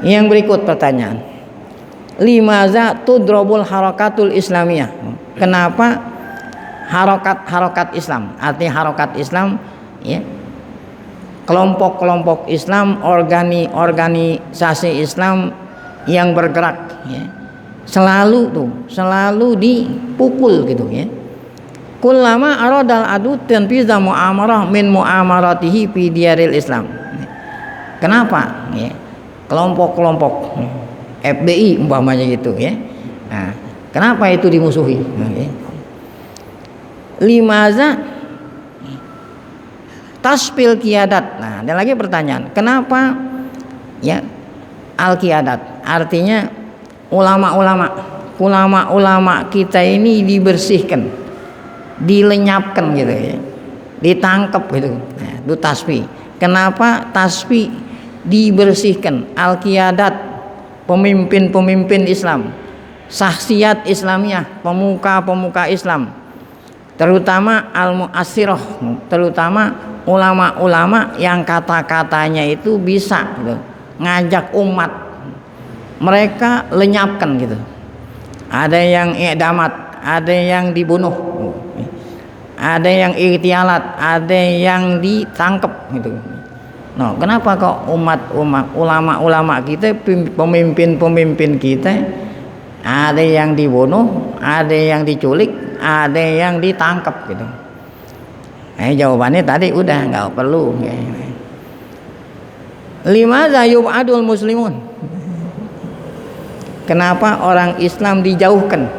Yang berikut pertanyaan. Limaza tudrabul harakatul islamiyah? Kenapa harokat Islam? Artinya harokat Islam, ya, kelompok-kelompok Islam, organisasi Islam yang bergerak, ya, selalu dipukul gitu, ya. Kullama aradal adu tanfiza mu'amarah min mu'amaratihi fi diyaril Islam. Kenapa? Ya, kelompok-kelompok FBI umpamanya gitu, ya. Nah, kenapa itu dimusuhi? Ya. Limaza tasfil qiyadat. Nah, ada lagi pertanyaan. Kenapa ya al-qiyadat? Artinya ulama-ulama kita ini dibersihkan, dilenyapkan gitu, ya. Ditangkap gitu. Nah, itu tasfi. Kenapa tasfi dibersihkan? Al-qiyadat, pemimpin-pemimpin Islam, sahsiat Islamiyah, pemuka-pemuka Islam, terutama al-mu'assirah, terutama ulama-ulama yang kata-katanya itu bisa gitu, ngajak umat, mereka lenyapkan gitu. Ada yang i'damat, ada yang dibunuh, ada yang ightialat, ada yang ditangkap gitu. No, kenapa kok ulama-ulama kita, pemimpin-pemimpin kita, ada yang dibunuh, ada yang diculik, ada yang ditangkap gitu? Jawabannya tadi udah, nggak perlu. Limadza yub'adul muslimun? Kenapa orang Islam dijauhkan?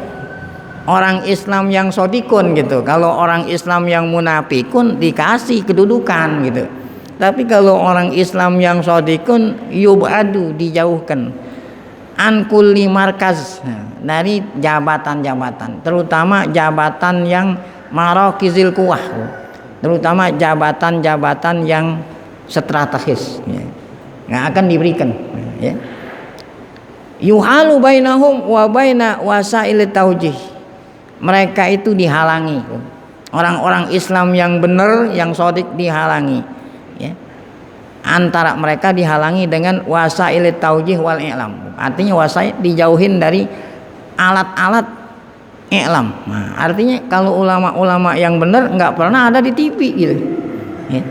Orang Islam yang sodikun gitu. Kalau orang Islam yang munafikun dikasih kedudukan gitu, Tapi kalau orang Islam yang shadikun yubadu, dijauhkan an kulli markaz, dari jabatan-jabatan, terutama jabatan yang marakizil quwah, terutama jabatan-jabatan yang strategis, ya, yang akan diberikan, ya. Yuhalu bainahum wa baina wasail taujih, mereka itu dihalangi, orang-orang Islam yang benar, yang shadik dihalangi, ya. Antara mereka dihalangi dengan wasail taujih wal i'lam, artinya wasail dijauhin dari alat-alat i'lam. Nah, artinya kalau ulama-ulama yang benar nggak pernah ada di TV gitu, ya,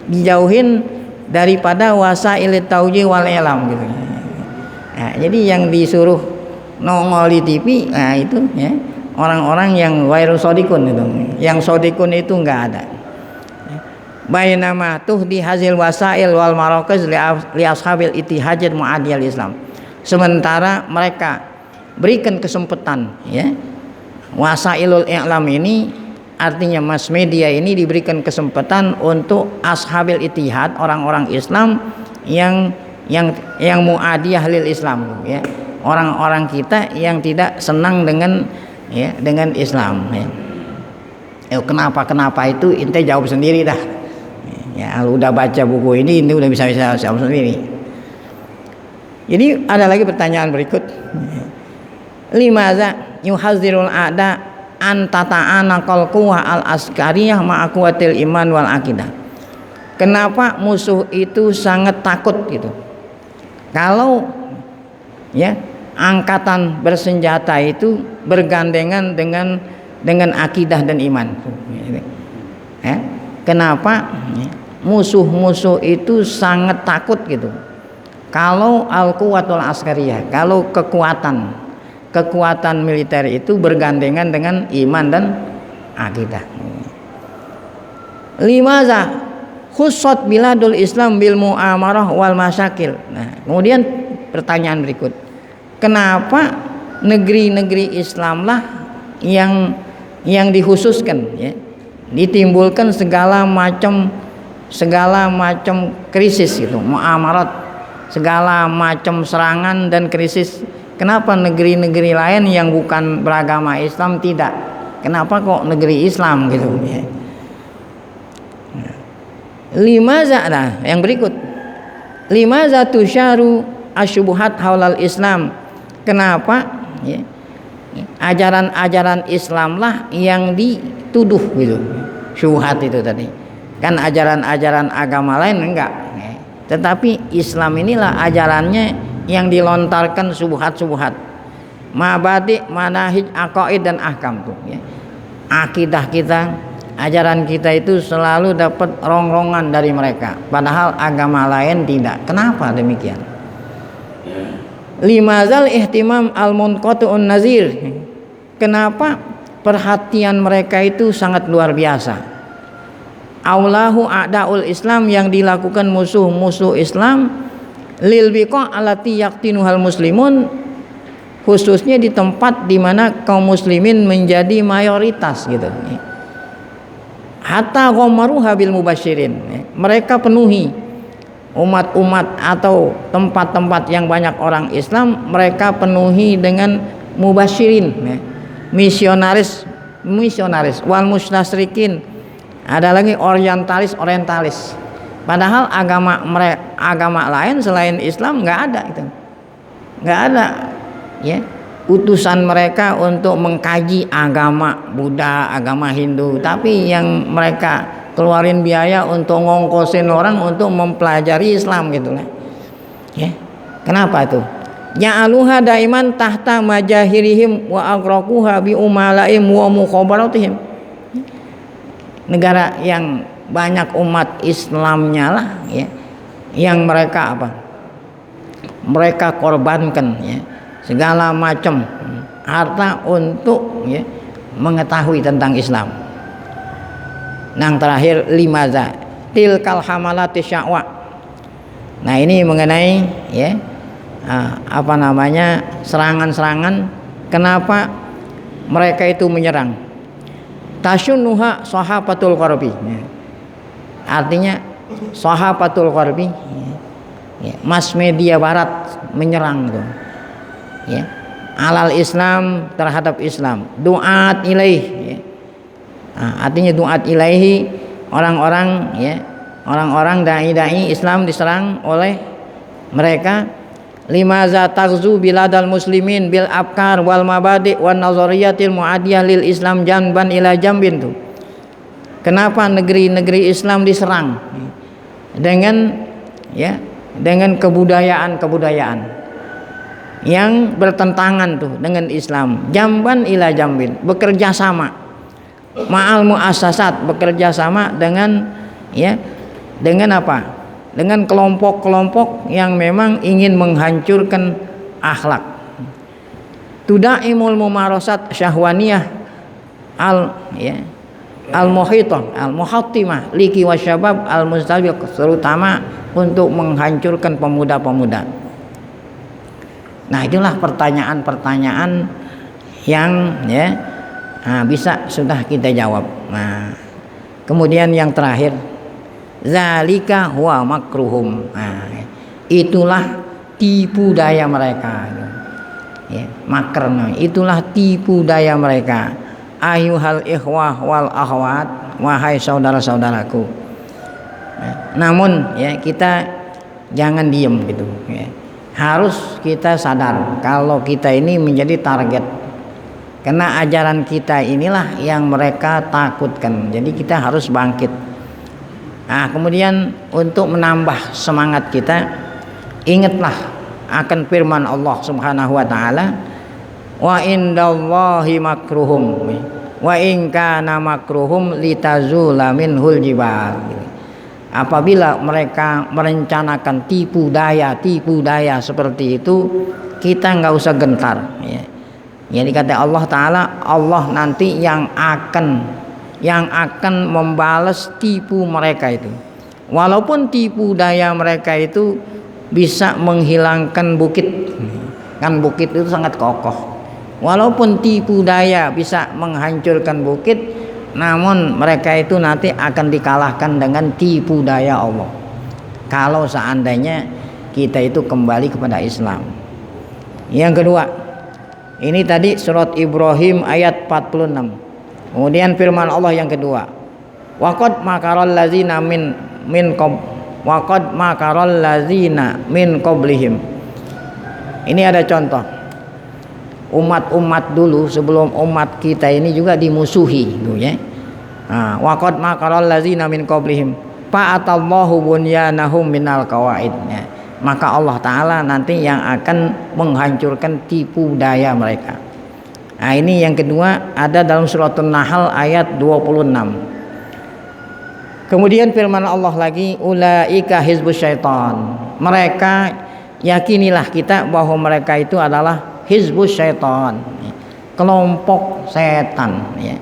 dijauhin daripada wasail taujih wal i'lam gitu. Nah, jadi yang disuruh nongol di TV, nah itu, ya, orang-orang yang wairu sodikun itu, yang sodikun itu nggak ada. Bainama tuhdi hazil wasail wal marakaz li ashabil ittihadil mu'adiyal Islam, sementara mereka berikan kesempatan, ya, wasailul i'lam ini, artinya mass media ini diberikan kesempatan untuk ashabil ittihad, orang-orang Islam yang muadiyah lil Islam, ya, orang-orang kita yang tidak senang dengan, ya, dengan Islam, ya. Kenapa itu ente jawab sendiri dah, ya, kalau udah baca buku ini ente udah bisa jawab sendiri. Jadi ada lagi pertanyaan berikut, limaza yuhadzirul a'da an tata'ana qal quwwa al askariyah ma'a quwwatil iman wal aqidah. Kenapa musuh itu sangat takut gitu kalau, ya, angkatan bersenjata itu bergandengan dengan akidah dan iman, ya. Kenapa, ya, musuh-musuh itu sangat takut gitu kalau al-quwwatul askariyah, kalau kekuatan militer itu bergandengan dengan iman dan akidah. Limaza khussat biladul Islam bil mu'amarah wal masyakil. Nah, kemudian pertanyaan berikut, kenapa negeri-negeri Islam lah yang dikhususkan, ya, ditimbulkan segala macam krisis gitu, mu'amarat, segala macam serangan dan krisis. Kenapa negeri-negeri lain yang bukan beragama Islam tidak? Kenapa kok negeri Islam gitu, ya? Limaza, nah yang berikut, limaza tusyaru asyubuhat haulal Islam, kenapa, ya, ajaran-ajaran Islam lah yang dituduh gitu, syubhat itu tadi kan ajaran-ajaran agama lain enggak, ya. Tetapi Islam inilah ajarannya yang dilontarkan syubhat-syubhat, mabadi, manahij, aqaid dan ahkam tuh, ya. Akidah kita, ajaran kita itu selalu dapat rongrongan dari mereka, padahal agama lain tidak. Kenapa demikian? Limazal ihtimam al-munqati'un nazir, kenapa perhatian mereka itu sangat luar biasa? Aulahu a'daul Islam, yang dilakukan musuh-musuh Islam, lil biqa allati yaqtinuhal muslimun, khususnya di tempat di mana kaum muslimin menjadi mayoritas gitu. Hatta ghammaruha bil mubasyirin, mereka penuhi umat-umat atau tempat-tempat yang banyak orang Islam, mereka penuhi dengan mubasyirin, misionaris wal mustasrikin, ada lagi orientalis, padahal agama lain selain Islam nggak ada itu, nggak ada, ya, utusan mereka untuk mengkaji agama Buddha, agama Hindu, tapi yang mereka keluarin biaya untuk ngongkosin orang untuk mempelajari Islam gitu lah, ya. Kenapa itu? Ja'aluha daiman tahta majahirihim wa aghraquha bi umalaim wa mukhabaratihim. Negara yang banyak umat Islamnya lah, ya, yang mereka apa? Mereka korbankan, ya, segala macam harta untuk, ya, mengetahui tentang Islam. Yang terakhir, limaza tilkal hamalati sya'wa. Nah, ini mengenai, ya, serangan-serangan, kenapa mereka itu menyerang. Tasyunnuha sahabatul qarbi, artinya sahabatul gharbi, ya, mass media barat menyerang tuh, ya, alal Islam, terhadap Islam, duat ilaih, ya. Artinya duat ilaihi, orang-orang, ya, orang-orang dai-dai Islam diserang oleh mereka. Limaza taghzu biladal muslimin bil afkar wal mabadi wan nazariyatil muadiyah lil Islam jamban ila jambin tuh. Kenapa negeri-negeri Islam diserang dengan, ya, dengan kebudayaan-kebudayaan yang bertentangan tuh dengan Islam, jamban ila jambin, bekerja sama ma'al muassasat, bekerja sama dengan, ya, dengan apa? Dengan kelompok-kelompok yang memang ingin menghancurkan akhlak. Tudaimul mumarasat syahwaniyah ya, al-muhitah al-muhattimah liki wasyabab al-mustabiq, terutama untuk menghancurkan pemuda-pemuda. Nah, itulah pertanyaan-pertanyaan yang, ya, bisa sudah kita jawab. Nah, kemudian yang terakhir, zalika huwa makruhum. Nah, itulah tipu daya mereka. Ya, makrna, itulah tipu daya mereka. Ayuhal ikhwah wal akhwat, wahai saudara-saudaraku. Namun, ya, kita jangan diem gitu, ya. Harus kita sadar kalau kita ini menjadi target. Karena ajaran kita inilah yang mereka takutkan. Jadi kita harus bangkit. Nah, kemudian untuk menambah semangat kita, ingatlah akan firman Allah Subhanahu wa taala, wa indallahi makruhum wa in kana makruhum litazula minhul jibal. Apabila mereka merencanakan tipu daya seperti itu, kita nggak usah gentar, ya. Jadi kata Allah Ta'ala, Allah nanti yang akan membalas tipu mereka itu. Walaupun tipu daya mereka itu bisa menghilangkan bukit, kan bukit itu sangat kokoh. Walaupun tipu daya bisa menghancurkan bukit, namun mereka itu nanti akan dikalahkan dengan tipu daya Allah. Kalau seandainya kita itu kembali kepada Islam. Yang kedua, ini tadi surat Ibrahim ayat 46. Kemudian firman Allah yang kedua, waqad makaral ladzina min qablihim. Ini ada contoh. Umat-umat dulu sebelum umat kita ini juga dimusuhi, gitu, ya. Waqad makaral ladzina min qablihim fa'atallahu bunyanahum minal qawaid. Ya. Maka Allah Ta'ala nanti yang akan menghancurkan tipu daya mereka. Nah, ini yang kedua ada dalam surat An-Nahl ayat 26. Kemudian firman Allah lagi, ulaika hizbus syaitan. Mereka, yakinilah kita bahwa mereka itu adalah hizbus syaitan, kelompok setan, ya.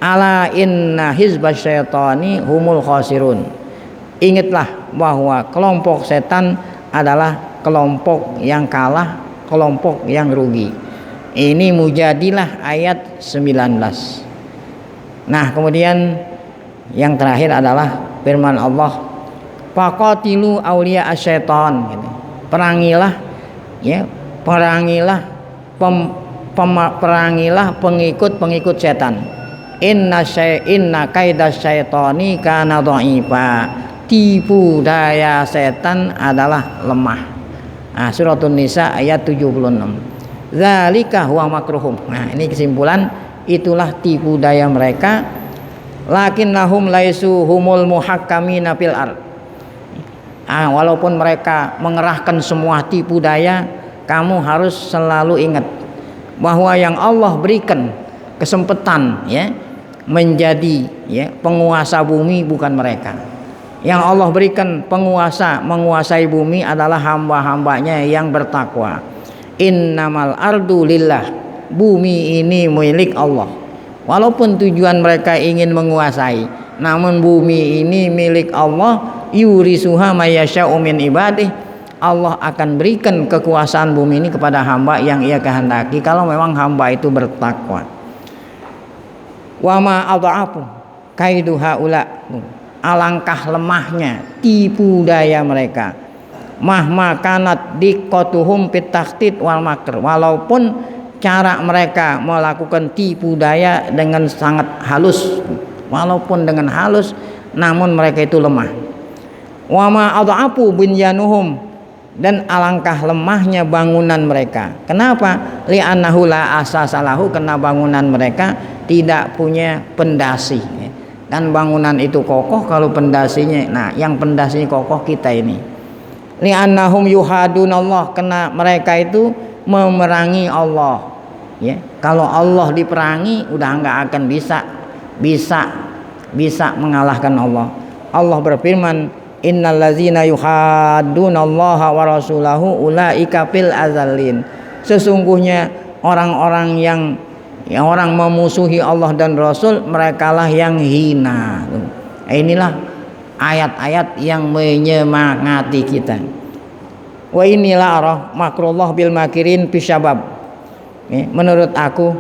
Ala inna hizbas syaitani humul khasirun. Ingatlah bahwa kelompok setan adalah kelompok yang kalah, kelompok yang rugi. Ini Mujadilah ayat 19. Nah, kemudian yang terakhir adalah firman Allah, faqatilu auliya asyaiton, gitu. Perangilah, ya, perangilah pengikut-pengikut setan. Inna kaidas syaitani kana dha'ifa. Tipu daya setan adalah lemah. Nah, suratun Nisa ayat 76. Zalika huwa makruhum. Nah, ini kesimpulan, itulah tipu daya mereka. Lakinnahum laisu humul muhakkamina fil ard. Walaupun mereka mengerahkan semua tipu daya, kamu harus selalu ingat bahwa yang Allah berikan kesempatan, ya, menjadi, ya, penguasa bumi bukan mereka. Yang Allah berikan menguasai bumi adalah hamba-hambanya yang bertakwa. Innamal ardu lillah. Bumi ini milik Allah. Walaupun tujuan mereka ingin menguasai, namun bumi ini milik Allah. Yurisuha mayyasha'u min ibadih. Allah akan berikan kekuasaan bumi ini kepada hamba yang ia kehendaki kalau memang hamba itu bertakwa. Wa ma adha'afu kaidu haula. alangkah lemahnya tipu daya mereka. Mahma kanat diqatuhum fit takhtit wal makr, walaupun cara mereka melakukan tipu daya dengan sangat halus, walaupun dengan halus namun mereka itu lemah. Wa ma adhafu bunyanuhum, dan alangkah lemahnya bangunan mereka. Kenapa? Li'annahu la asasalahu, karena bangunan mereka tidak punya pendasi. Dan bangunan itu kokoh kalau pendasinya, nah yang pendasinya kokoh kita ini. Li'annahum yuhadunallah, karena mereka itu memerangi Allah. Ya, kalau Allah diperangi udah nggak akan bisa mengalahkan Allah. Allah berfirman, innallazina yuhaddunallaha wa rasulahu ulaika fil azallin. Sesungguhnya orang-orang yang orang memusuhi Allah dan Rasul, merekalah yang hina. Inilah ayat-ayat yang menyemangati kita. Wa inilah arah makrullah bil makirin bisyabab. Menurut aku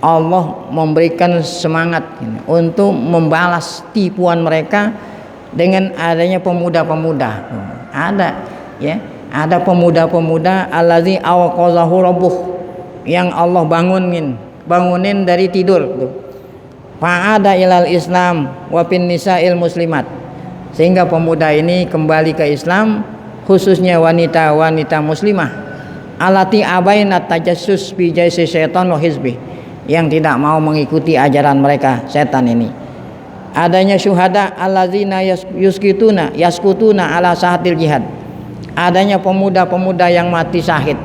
Allah memberikan semangat untuk membalas tipuan mereka dengan adanya pemuda-pemuda. Ada pemuda-pemuda allazi awqazahu rabbuh, yang Allah bangunin dari tidur. Fa'ada ilal Islam wa fin nisa'il muslimat, sehingga pemuda ini kembali ke Islam, khususnya wanita-wanita muslimah. Alati abainat tajassus bi jaisi syaitan wa hizbih, yang tidak mau mengikuti ajaran mereka setan ini. Adanya syuhada allazina yaskutuna ala sahatil jihad, adanya pemuda-pemuda yang mati syahid,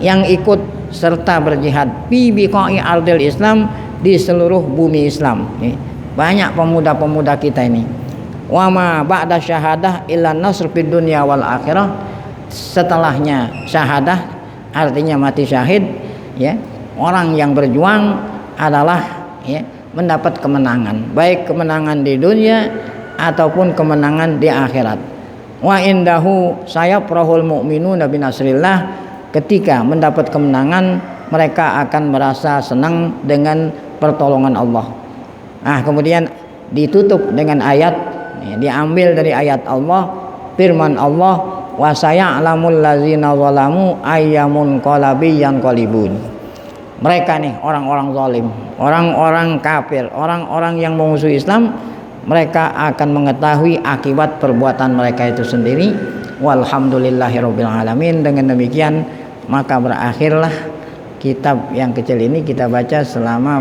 yang ikut serta berjihad fi biqa'i ardil Islam, di seluruh bumi Islam. Banyak pemuda-pemuda kita ini. Wa ma ba'da syahadah illa nasr fid dunya wal akhirah, setelahnya syahadah artinya mati syahid, orang yang berjuang adalah mendapat kemenangan, baik kemenangan di dunia ataupun kemenangan di akhirat. Wa indahu sayafrahul mu'minuna binasrillah, ketika mendapat kemenangan mereka akan merasa senang dengan pertolongan Allah. Kemudian ditutup dengan ayat, diambil dari ayat Allah, firman Allah, wa saya'lamul ladzina zalamu ayyamun qalabi yanqalibun. Mereka nih orang-orang zalim, orang-orang kafir, orang-orang yang memusuhi Islam, mereka akan mengetahui akibat perbuatan mereka itu sendiri. Walhamdulillahirabbil alamin. Dengan demikian maka berakhirlah kitab yang kecil ini kita baca selama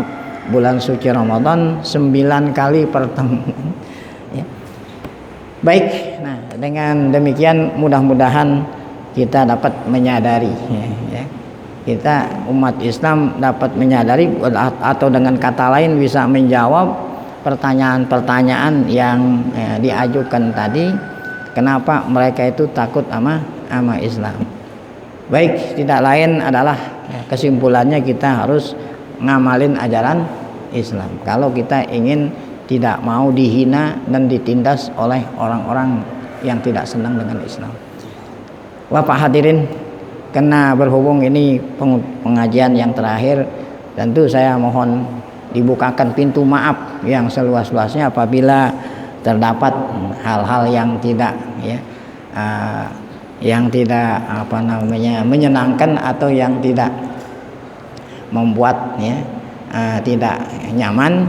bulan suci Ramadan 9 kali pertemuan. Baik, nah dengan demikian mudah-mudahan kita dapat menyadari, kita umat Islam dapat menyadari, atau dengan kata lain bisa menjawab pertanyaan-pertanyaan yang diajukan tadi, kenapa mereka itu takut sama Islam. Baik, tidak lain adalah kesimpulannya kita harus ngamalin ajaran Islam kalau kita ingin tidak mau dihina dan ditindas oleh orang-orang yang tidak senang dengan Islam. Bapak hadirin, karena berhubung ini pengajian yang terakhir, tentu saya mohon dibukakan pintu maaf yang seluas-luasnya apabila terdapat hal-hal yang tidak menyenangkan atau yang tidak membuat tidak nyaman.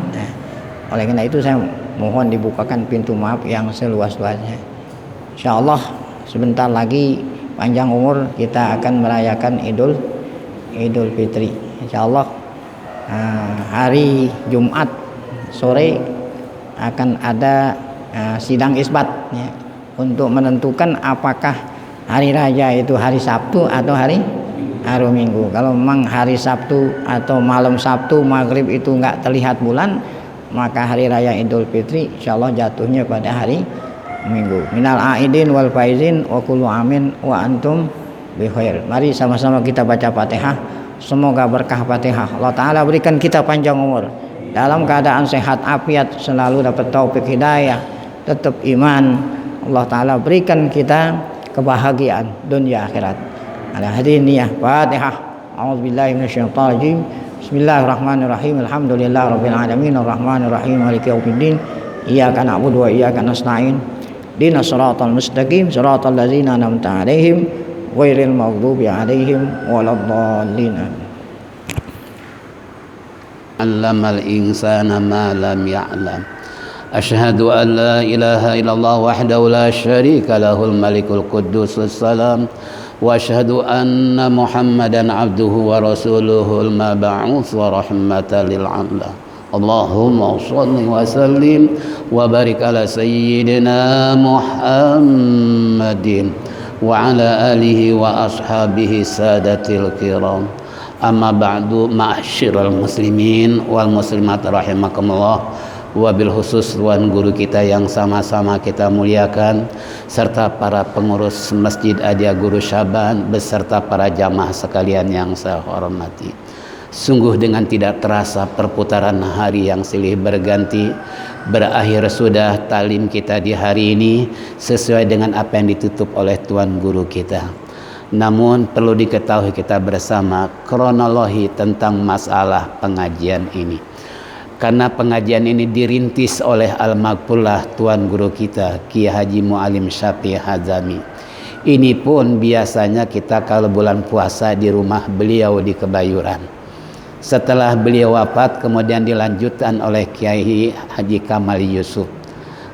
Oleh karena itu saya mohon dibukakan pintu maaf yang seluas-luasnya. Insyaallah sebentar lagi panjang umur kita akan merayakan Idul Fitri. Insyaallah hari Jumat sore akan ada sidang isbat untuk menentukan apakah hari raya itu hari Sabtu atau hari Minggu. Kalau memang hari Sabtu atau malam Sabtu maghrib itu nggak terlihat bulan, maka hari raya Idul Fitri insyaallah jatuhnya pada hari Minggu. Minal aidin wal faizin wa kullu amin wa antum bi khair. Mari sama-sama kita baca Fatihah. Semoga berkah Fatihah Allah Ta'ala berikan kita panjang umur, dalam keadaan sehat afiat, selalu dapat taufik hidayah, tetap iman. Allah Ta'ala berikan kita kebahagiaan dunia akhirat. Ala hadirin niyah Fatihah. A'udzubillahi minasyaitonir rajim. Bismillahirrahmanirrahim. Alhamdulillahirabbil alamin arrahmanir rahim maliki yaumiddin. Iyyaka na'budu wa iyyaka nasta'in. Ihdinas siratal mustaqim siratal ladzina an'amta 'alaihim ghairil maghdubi 'alaihim waladdallin. Allamal insana ma lam ya'lam. Asyhadu an la ilaha illallah wahdahu la syarika lahul malikul quddusus salam. Wa asyhadu anna Muhammadan abduhu wa rasuluhul mab'uts wa rahmatan lil 'alamin. Allahumma shalli wa sallim wa barik ala sayyidina Muhammadin wa ala alihi wa ashabihi sadatil kiram. Amma ba'du, ma'asyiral muslimin wal muslimat rahimakumullah. Wabil khusus tuan guru kita yang sama-sama kita muliakan, serta para pengurus Masjid Adia Guru Syaban beserta para jamaah sekalian yang saya hormati. Sungguh dengan tidak terasa perputaran hari yang silih berganti, berakhir sudah talim kita di hari ini sesuai dengan apa yang ditutup oleh tuan guru kita. Namun perlu diketahui kita bersama kronologi tentang masalah pengajian ini. Karena pengajian ini dirintis oleh Al-Maghfurlah tuan guru kita Kiai Haji Mu'alim Syafi'i Hazami. Ini pun biasanya kita kalau bulan puasa di rumah beliau di Kebayuran. Setelah beliau wafat kemudian dilanjutkan oleh Kiai Haji Kamal Yusuf.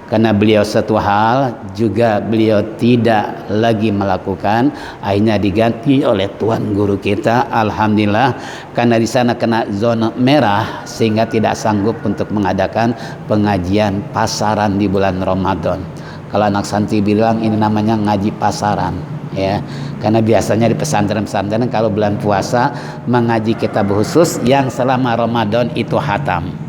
Karena beliau satu hal juga beliau tidak lagi melakukan, akhirnya diganti oleh tuan guru kita. Alhamdulillah, karena di sana kena zona merah sehingga tidak sanggup untuk mengadakan pengajian pasaran di bulan Ramadan. Kalau anak santri bilang ini namanya ngaji pasaran, ya. Karena biasanya di pesantren-pesantren kalau bulan puasa mengaji kitab khusus yang selama Ramadan itu hatam.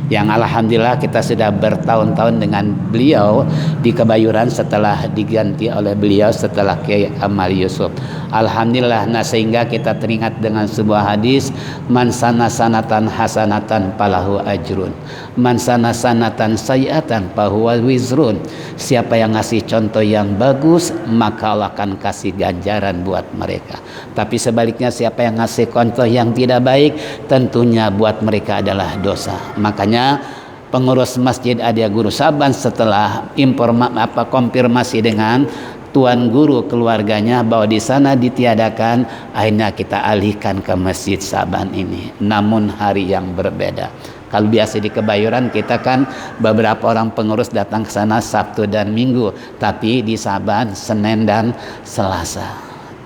Yang alhamdulillah kita sudah bertahun-tahun dengan beliau di Kebayuran setelah diganti oleh beliau setelah Kiai Kamal Yusuf. Alhamdulillah, nah sehingga kita teringat dengan sebuah hadis, man sana sanatan hasanatan falahu ajrun, man sana sanatan sayiatan fahuwa wizrun. Siapa yang ngasih contoh yang bagus maka Allah akan kasih ganjaran buat mereka. Tapi sebaliknya siapa yang ngasih contoh yang tidak baik tentunya buat mereka adalah dosa. Makanya pengurus Masjid Adia Guru Syaban setelah konfirmasi dengan tuan guru keluarganya bahwa di sana ditiadakan, akhirnya kita alihkan ke Masjid Syaban ini. Namun hari yang berbeda. Kalau biasa di Kebayuran kita kan beberapa orang pengurus datang ke sana Sabtu dan Minggu, tapi di Syaban Senin dan Selasa.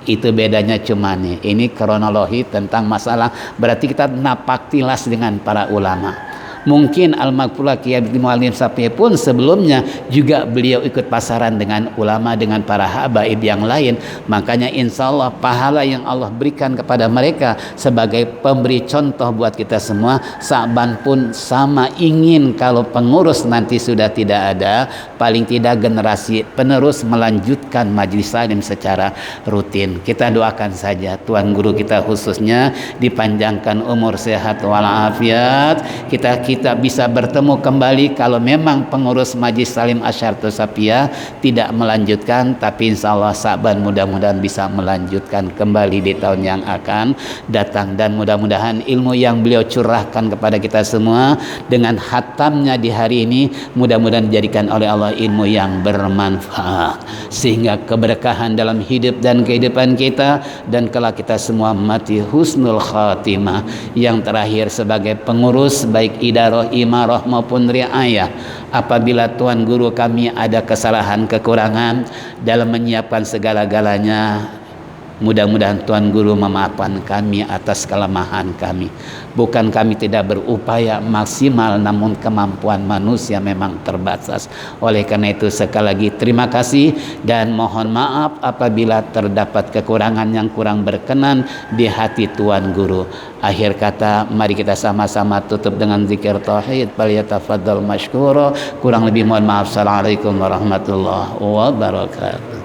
Itu bedanya cuma nih. Ini kronologi tentang masalah. Berarti kita napak tilas dengan para ulama. Mungkin Al-Maghfurlah Kiai Mu'alim Syafi'i pun sebelumnya juga beliau ikut pasaran dengan ulama, dengan para habaib yang lain. Makanya insya Allah pahala yang Allah berikan kepada mereka sebagai pemberi contoh buat kita semua. Sa'ban pun sama, ingin kalau pengurus nanti sudah tidak ada, paling tidak generasi penerus melanjutkan majelis salim secara rutin. Kita doakan saja tuan guru kita khususnya dipanjangkan umur sehat walafiat. Kita bisa bertemu kembali kalau memang pengurus Majelis Salim Asyartus Sapia tidak melanjutkan, tapi insya Allah Sa'ban mudah-mudahan bisa melanjutkan kembali di tahun yang akan datang. Dan mudah-mudahan ilmu yang beliau curahkan kepada kita semua dengan hatamnya di hari ini mudah-mudahan dijadikan oleh Allah ilmu yang bermanfaat sehingga keberkahan dalam hidup dan kehidupan kita, dan kelak kita semua mati husnul khatimah. Yang terakhir sebagai pengurus baik idarah, imarah maupun riayah, apabila tuan guru kami ada kesalahan kekurangan dalam menyiapkan segala-galanya, mudah-mudahan tuan guru memaafkan kami atas kelemahan kami. Bukan kami tidak berupaya maksimal, namun kemampuan manusia memang terbatas. Oleh karena itu sekali lagi terima kasih dan mohon maaf apabila terdapat kekurangan yang kurang berkenan di hati tuan guru. Akhir kata, mari kita sama-sama tutup dengan zikir tauhid. Falyatafaddal mashkura. Kurang lebih mohon maaf. Assalamualaikum warahmatullahi wabarakatuh.